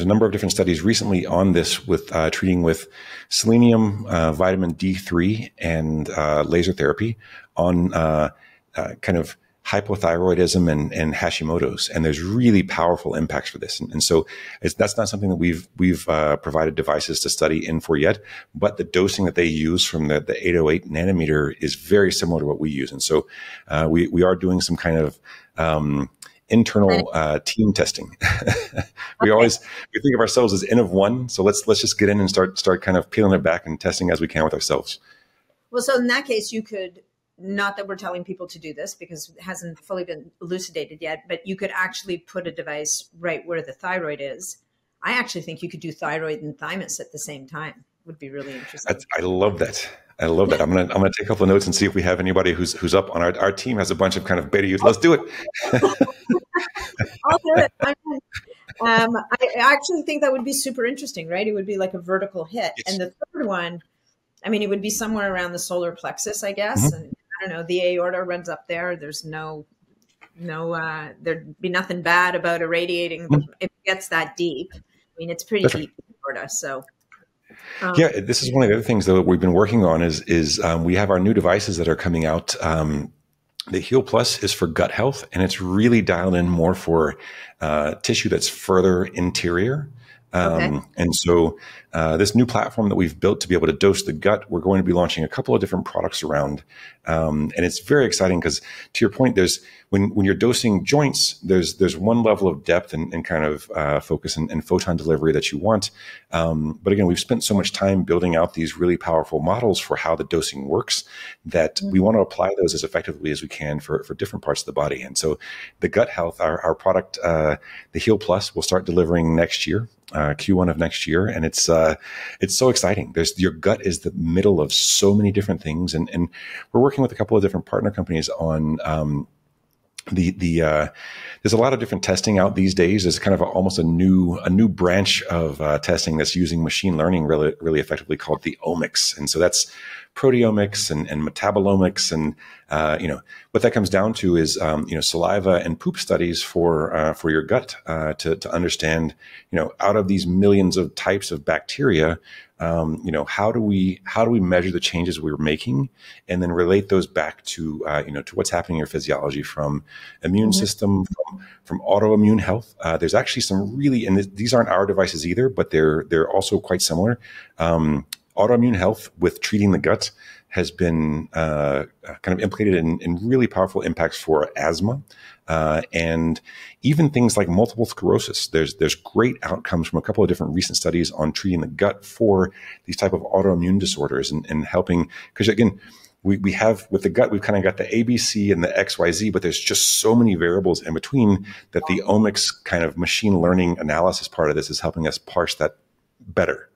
a number of different studies recently on this with treating with selenium, vitamin D3, and laser therapy on kind of hypothyroidism and Hashimoto's, and there's really powerful impacts for this. And so that's not something that we've provided devices to study in for yet, but the dosing that they use from the 808 nanometer is very similar to what we use. And so we are doing some kind of internal team testing. We think of ourselves as N of one, so let's just get in and start kind of peeling it back and testing as we can with ourselves. Well, so in that case, you could, not that we're telling people to do this because it hasn't fully been elucidated yet, but you could actually put a device right where the thyroid is. I actually think you could do thyroid and thymus at the same time. Would be really interesting. I love that. I love that. I'm gonna take a couple of notes and see if we have anybody who's up on our team has a bunch of kind of beta use. Let's do it. I'll do it. I actually think that would be super interesting, right? It would be like a vertical hit. Yes. And the third one, I mean, it would be somewhere around the solar plexus, I guess. Mm-hmm. And I don't know, the aorta runs up there. There's there'd be nothing bad about irradiating if it gets that deep. I mean, it's pretty deep in the aorta, so. Yeah, this is one of the other things that we've been working on is we have our new devices that are coming out. The Heal Plus is for gut health, and it's really dialed in more for tissue that's further interior. And so this new platform that we've built to be able to dose the gut, we're going to be launching a couple of different products around. And it's very exciting because, to your point, there's when you're dosing joints, there's one level of depth and kind of focus and photon delivery that you want. But again, we've spent so much time building out these really powerful models for how the dosing works that we want to apply those as effectively as we can for different parts of the body. And so the gut health, our product, the Heal Plus, will start delivering next year. Q1 of next year, and it's so exciting. Your gut is the middle of so many different things, and we're working with a couple of different partner companies on there's a lot of different testing out these days. There's kind of almost a new branch of testing that's using machine learning really effectively called the omics, and so that's proteomics and metabolomics. And, what that comes down to is, saliva and poop studies for your gut, to understand, out of these millions of types of bacteria, how do we measure the changes we were making, and then relate those back to to what's happening in your physiology, from immune system, from autoimmune health. There's actually some really, and these aren't our devices either, but they're also quite similar. Autoimmune health with treating the gut has been kind of implicated in really powerful impacts for asthma, and even things like multiple sclerosis. There's great outcomes from a couple of different recent studies on treating the gut for these type of autoimmune disorders, and helping, because again, we have with the gut, we've kind of got the ABC and the XYZ, but there's just so many variables in between that the omics kind of machine learning analysis part of this is helping us parse that better.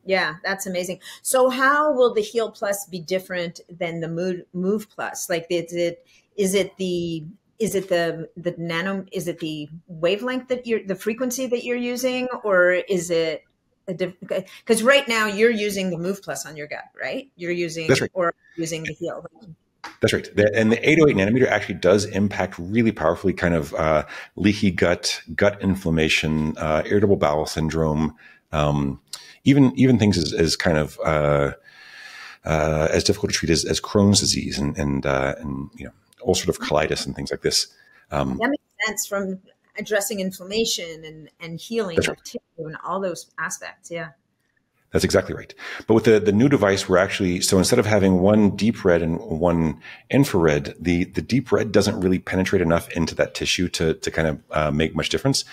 Yeah, that's amazing. So how will the Heal Plus be different than the Move Plus? Like, is it the wavelength the frequency that you're using, or is it because right now you're using the Move Plus on your gut, right? You're using, that's right, or using the Heal. That's right. And the 808 nanometer actually does impact really powerfully kind of leaky gut inflammation, irritable bowel syndrome, even things as kind of as difficult to treat as Crohn's disease and ulcerative colitis and things like this. That makes sense, from addressing inflammation and healing of tissue and all those aspects. Yeah. That's exactly right. But with the new device, we're actually, so instead of having one deep red and one infrared, the deep red doesn't really penetrate enough into that tissue to kind of make much difference.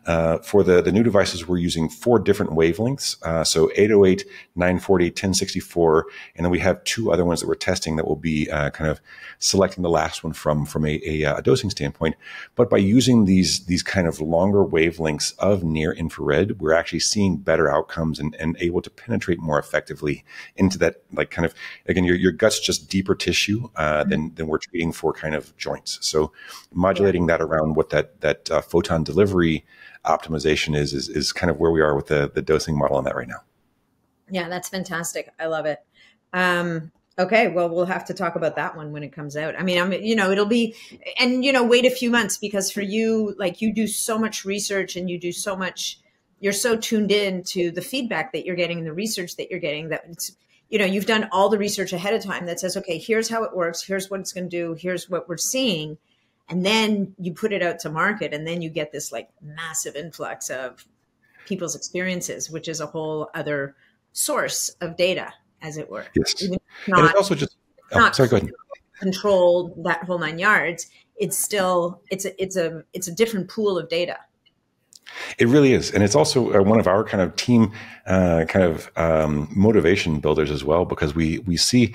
For the new devices, we're using 4 different wavelengths. So 808, 940, 1064, and then we have 2 other ones that we're testing that will be kind of selecting the last one from a dosing standpoint. But by using these kind of longer wavelengths of near infrared, we're actually seeing better outcomes and able to penetrate more effectively into that, like, kind of, again, your gut's just deeper tissue than we're treating for kind of joints. So modulating that around what that photon delivery optimization is kind of where we are with the dosing model on that right now. Yeah, that's fantastic. I love it. Okay, well, we'll have to talk about that one when it comes out. I mean, it'll be, and wait a few months, because for you, like, you do so much research and you do so much. You're so tuned in to the feedback that you're getting and the research that you're getting, that it's, you've done all the research ahead of time that says, okay, here's how it works. Here's what it's going to do. Here's what we're seeing. And then you put it out to market, and then you get this like massive influx of people's experiences, which is a whole other source of data, as it were. Yes. Even and it's also just, sorry, go ahead. Controlled, that whole 9 yards. It's still, it's a different pool of data. It really is. And it's also one of our kind of team motivation builders as well, because we see,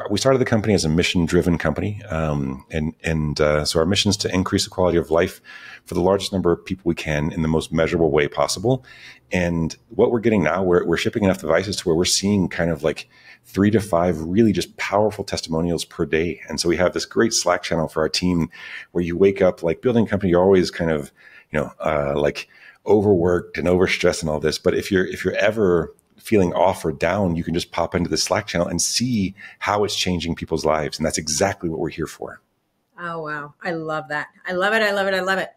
we started the company as a mission-driven company. So our mission is to increase the quality of life for the largest number of people we can in the most measurable way possible. And what we're getting now, we're shipping enough devices to where we're seeing kind of like 3 to 5 really just powerful testimonials per day. And so we have this great Slack channel for our team where you wake up, like, building a company, you're always kind of, like overworked and overstressed and all this. But if you're ever feeling off or down, you can just pop into the Slack channel and see how it's changing people's lives. And that's exactly what we're here for. Oh, wow. I love that. I love it. I love it. I love it.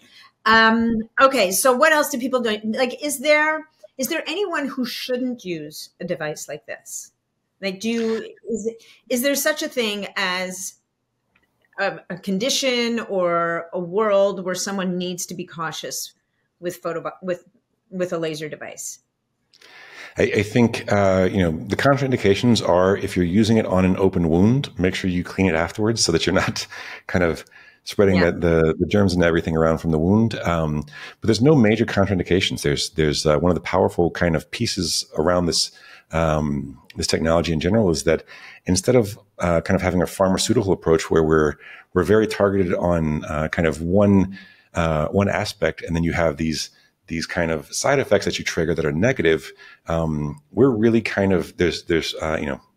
Okay. So what else do people do? Like, is there anyone who shouldn't use a device like this? Like, is there such a thing as a condition or a world where someone needs to be cautious with with a laser device? I think, the contraindications are, if you're using it on an open wound, make sure you clean it afterwards so that you're not kind of spreading the germs and everything around from the wound. But there's no major contraindications. There's one of the powerful kind of pieces around this technology in general is that instead of kind of having a pharmaceutical approach where we're very targeted on kind of one aspect, and then you have these kind of side effects that you trigger that are negative, we're really kind of, there's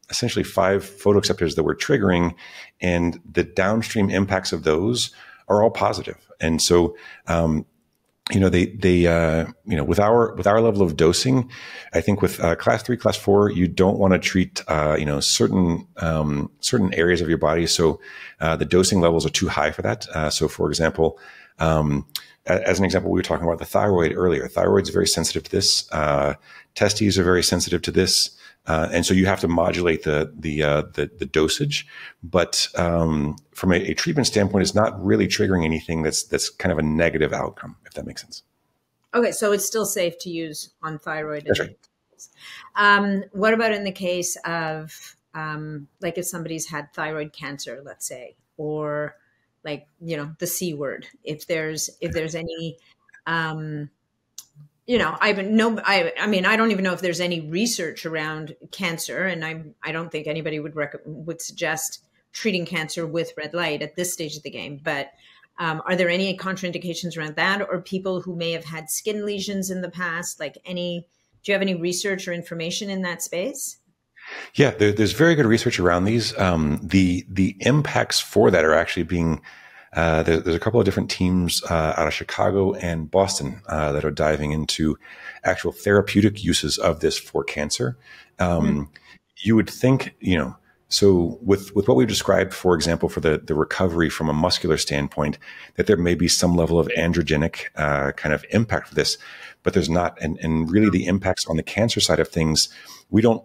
essentially 5 photoreceptors that we're triggering, and the downstream impacts of those are all positive. And so with our level of dosing, I think with class 3, class 4, you don't want to treat, certain areas of your body. So the dosing levels are too high for that. So for example, as an example, we were talking about the thyroid earlier. Thyroid's very sensitive to this. Testes are very sensitive to this. And so you have to modulate the dosage, but from a treatment standpoint, it's not really triggering anything that's kind of a negative outcome, if that makes sense. Okay, so it's still safe to use on thyroid. That's right. What about in the case of like if somebody's had thyroid cancer, let's say, or like the C word? If there's any I don't even know if there's any research around cancer, and I don't think anybody would suggest treating cancer with red light at this stage of the game. But are there any contraindications around that, or people who may have had skin lesions in the past? Do you have any research or information in that space? Yeah, there's very good research around these. The impacts for that are actually being there's a couple of different teams out of Chicago and Boston that are diving into actual therapeutic uses of this for cancer. You would think, so with what we've described, for example, for the recovery from a muscular standpoint, that there may be some level of androgenic kind of impact for this, but there's not. And really the impacts on the cancer side of things, we don't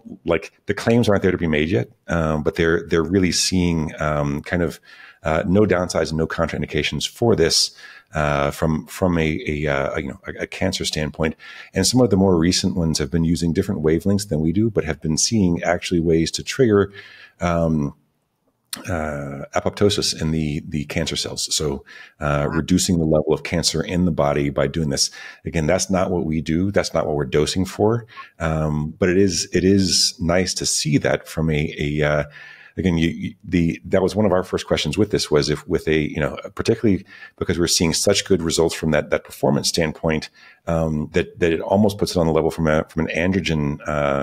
the claims aren't there to be made yet, but they're really seeing kind of no downsides and no contraindications for this from a cancer standpoint. And some of the more recent ones have been using different wavelengths than we do, but have been seeing actually ways to trigger apoptosis in the cancer cells. So reducing the level of cancer in the body by doing this. Again, that's not what we do. That's not what we're dosing for. But it is nice to see that from again, that was one of our first questions with this was if with particularly because we're seeing such good results from that performance standpoint, that it almost puts it on the level from an androgen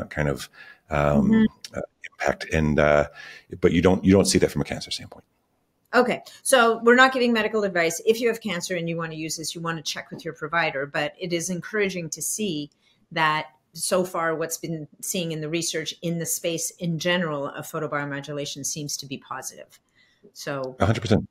kind of impact, and but you don't see that from a cancer standpoint. Okay, so we're not giving medical advice. If you have cancer and you want to use this, you want to check with your provider. But it is encouraging to see that so far what's been seeing in the research in the space in general of photobiomodulation seems to be positive. So 100%.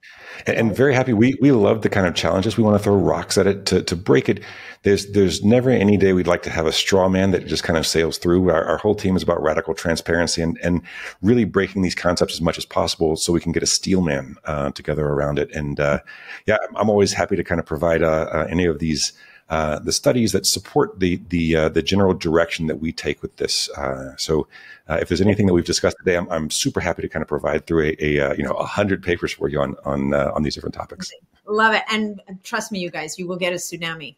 And very happy. We love the kind of challenges. We want to throw rocks at it to break it. There's never any day we'd like to have a straw man that just kind of sails through. Our whole team is about radical transparency and really breaking these concepts as much as possible so we can get a steel man together around it. And I'm always happy to kind of provide any of these the studies that support the general direction that we take with this. So if there's anything that we've discussed today, I'm super happy to kind of provide through 100 papers for you on these different topics. Love it. And trust me, you guys, you will get a tsunami.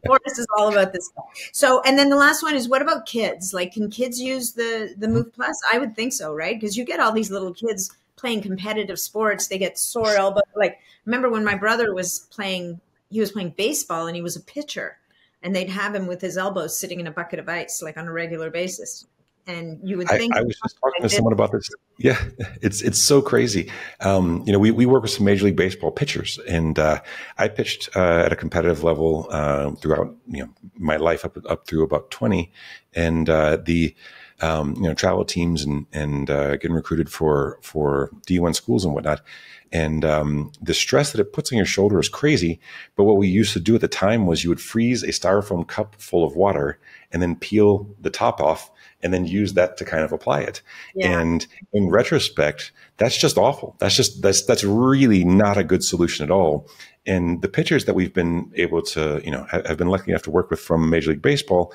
Forrest is all about this stuff. So, and then the last one is, what about kids? Can kids use the Move Plus? I would think so, right? Because you get all these little kids playing competitive sports. They get sore elbow. Remember when my brother was playing, he was playing baseball and he was a pitcher, and they'd have him with his elbows sitting in a bucket of ice, on a regular basis. And you would think— I was just talking to someone about this. Yeah, it's so crazy. We work with some Major League Baseball pitchers, and I pitched at a competitive level throughout my life up through about 20, and travel teams and getting recruited for D1 schools and whatnot. And the stress that it puts on your shoulder is crazy. But what we used to do at the time was you would freeze a styrofoam cup full of water and then peel the top off and then use that to kind of apply it. Yeah. And in retrospect, that's just awful. That's really not a good solution at all. And the pitchers that we've been able to, have been lucky enough to work with from Major League Baseball,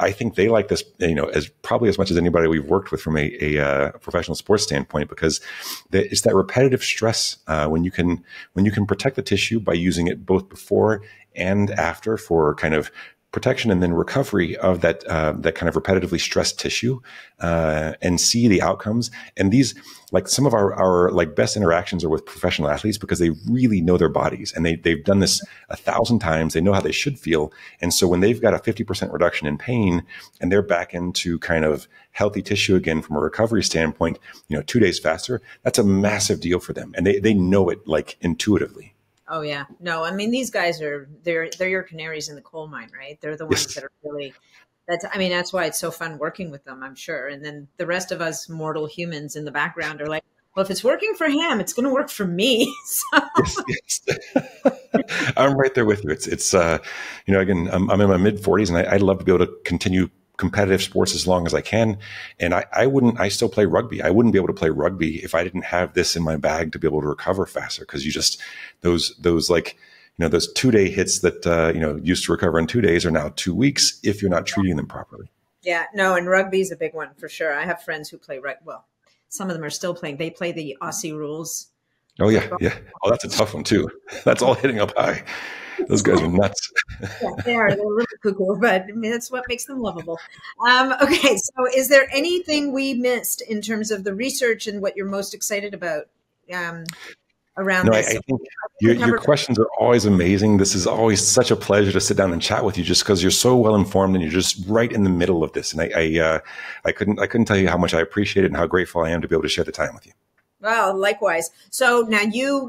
I think they like this, as probably as much as anybody we've worked with from a professional sports standpoint, because it's that repetitive stress when you can protect the tissue by using it both before and after for kind of protection and then recovery of that kind of repetitively stressed tissue, and see the outcomes. And these, some of our best interactions are with professional athletes because they really know their bodies and they've done this 1,000 times. They know how they should feel. And so when they've got a 50% reduction in pain and they're back into kind of healthy tissue again from a recovery standpoint, 2 days faster, that's a massive deal for them. And they know it intuitively. Oh yeah. No, I mean, these guys they're your canaries in the coal mine, right? They're the ones Yes. that are really, that's why it's so fun working with them, I'm sure. And then the rest of us mortal humans in the background are like, well, if it's working for him, it's going to work for me. So Yes, yes. I'm right there with you. It's again, I'm in my mid 40s, and I'd love to be able to continue competitive sports as long as I can. And I still play rugby. I wouldn't be able to play rugby if I didn't have this in my bag to be able to recover faster. Cause you just, those like, those 2-day hits that, used to recover in 2 days are now 2 weeks if you're not treating them properly. yeah, no, and rugby's a big one for sure. I have friends who play rugby. Well, some of them are still playing. They play the Aussie rules. Oh yeah. Yeah. Oh, that's a tough one too. That's all hitting up high. Those guys are nuts. Yeah, they are. They're a little cuckoo, but I mean, that's what makes them lovable. Okay, so is there anything we missed in terms of the research and what you're most excited about around No, this? I think your questions are always amazing. This is always such a pleasure to sit down and chat with you, just because you're so well informed and you're just right in the middle of this. And I couldn't tell you how much I appreciate it and how grateful I am to be able to share the time with you. Well, likewise. So now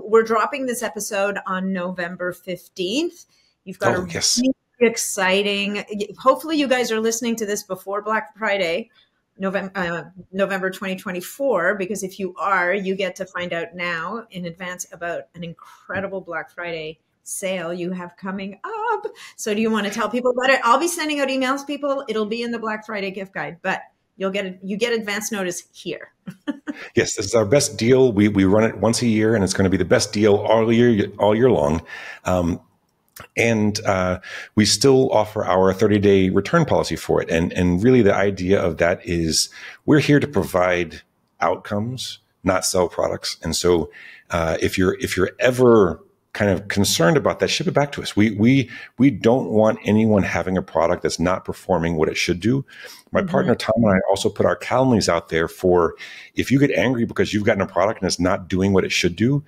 we're dropping this episode on November 15th. You've got really exciting, hopefully you guys are listening to this before Black Friday, November 2024, because if you are, you get to find out now in advance about an incredible Black Friday sale you have coming up. So do you want to tell people about it? I'll be sending out emails, people. It'll be in the Black Friday gift guide, but you get advance notice here. Yes, this is our best deal. We run it once a year, and it's going to be the best deal all year long. And we still offer our 30-day return policy for it. And really the idea of that is we're here to provide outcomes, not sell products. And so if you're ever kind of concerned about that, ship it back to us. We don't want anyone having a product that's not performing what it should do. My partner Tom and I also put our Calendlies out there for if you get angry because you've gotten a product and it's not doing what it should do,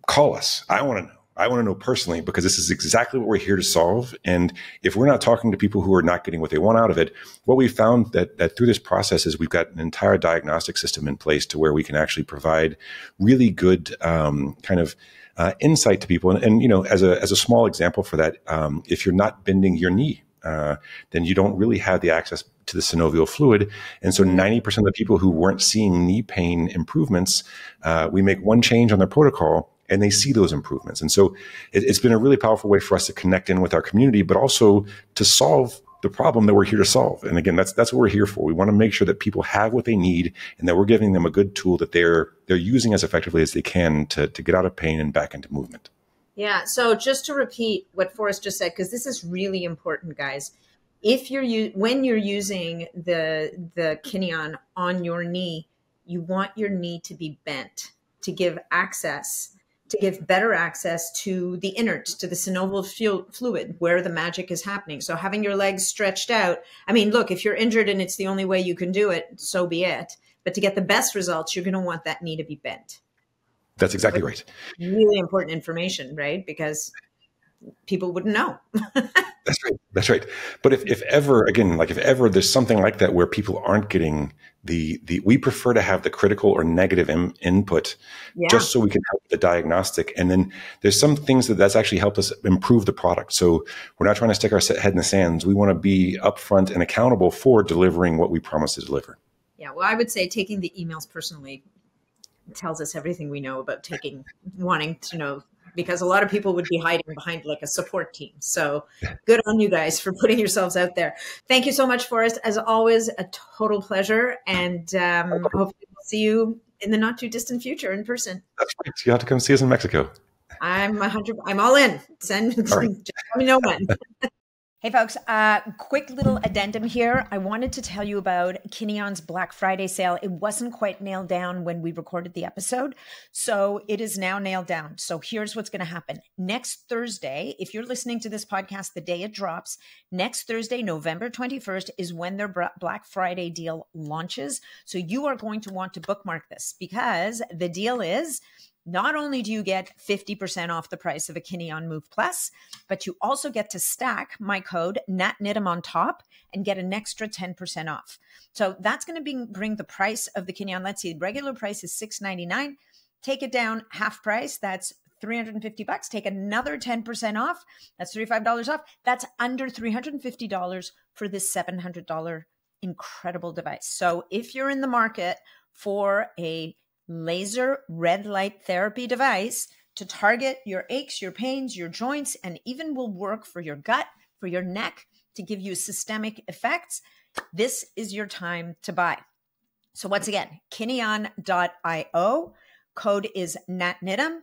call us. I want to know. I want to know personally, because this is exactly what we're here to solve. And if we're not talking to people who are not getting what they want out of it, what we found that through this process is we've got an entire diagnostic system in place to where we can actually provide really good insight to people. And as a small example for that, if you're not bending your knee, then you don't really have the access to the synovial fluid. And so 90% of the people who weren't seeing knee pain improvements, we make one change on their protocol and they see those improvements. And so it's been a really powerful way for us to connect in with our community, but also to solve the problem that we're here to solve. And again, that's what we're here for. We want to make sure that people have what they need and that we're giving them a good tool that they're using as effectively as they can to get out of pain and back into movement. Yeah. So just to repeat what Forrest just said, because this is really important, guys. When you're using the Kineon on your knee, you want your knee to be bent to give better access to the innards, to the synovial fluid where the magic is happening. So having your legs stretched out, I mean, look, if you're injured and it's the only way you can do it, so be it. But to get the best results, you're going to want that knee to be bent. That's exactly right. Really important information, right? Because people wouldn't know. That's right. But if ever there's something like that where people aren't getting we prefer to have the critical or negative input just so we can help the diagnostic. And then there's some things that's actually helped us improve the product. So we're not trying to stick our head in the sands. We want to be upfront and accountable for delivering what we promise to deliver. Yeah. Well, I would say taking the emails personally tells us everything we know about wanting to know, because a lot of people would be hiding behind like a support team. So good on you guys for putting yourselves out there. Thank you so much, Forrest. As always, a total pleasure. And hopefully we'll see you in the not too distant future in person. That's right. You have to come see us in Mexico. I'm all in. Just let me know when. Hey folks, quick little addendum here. I wanted to tell you about Kineon's Black Friday sale. It wasn't quite nailed down when we recorded the episode, so it is now nailed down. So here's what's going to happen. Next Thursday, if you're listening to this podcast the day it drops, next Thursday, November 21st, is when their Black Friday deal launches. So you are going to want to bookmark this, because the deal is not only do you get 50% off the price of a Kineon Move Plus, but you also get to stack my code Niddam on top and get an extra 10% off. So that's going to bring the price of the Kineon. Let's see, the regular price is $699. Take it down half price. That's $350. Take another 10% off. That's $35 off. That's under $350 for this $700 incredible device. So if you're in the market for a laser red light therapy device to target your aches, your pains, your joints, and even will work for your gut, for your neck, to give you systemic effects, this is your time to buy. So once again, Kineon.io, code is NatNiddam.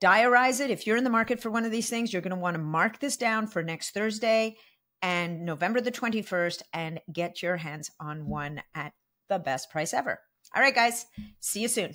Diarize it. If you're in the market for one of these things, you're going to want to mark this down for next Thursday and November the 21st and get your hands on one at the best price ever. All right, guys, see you soon.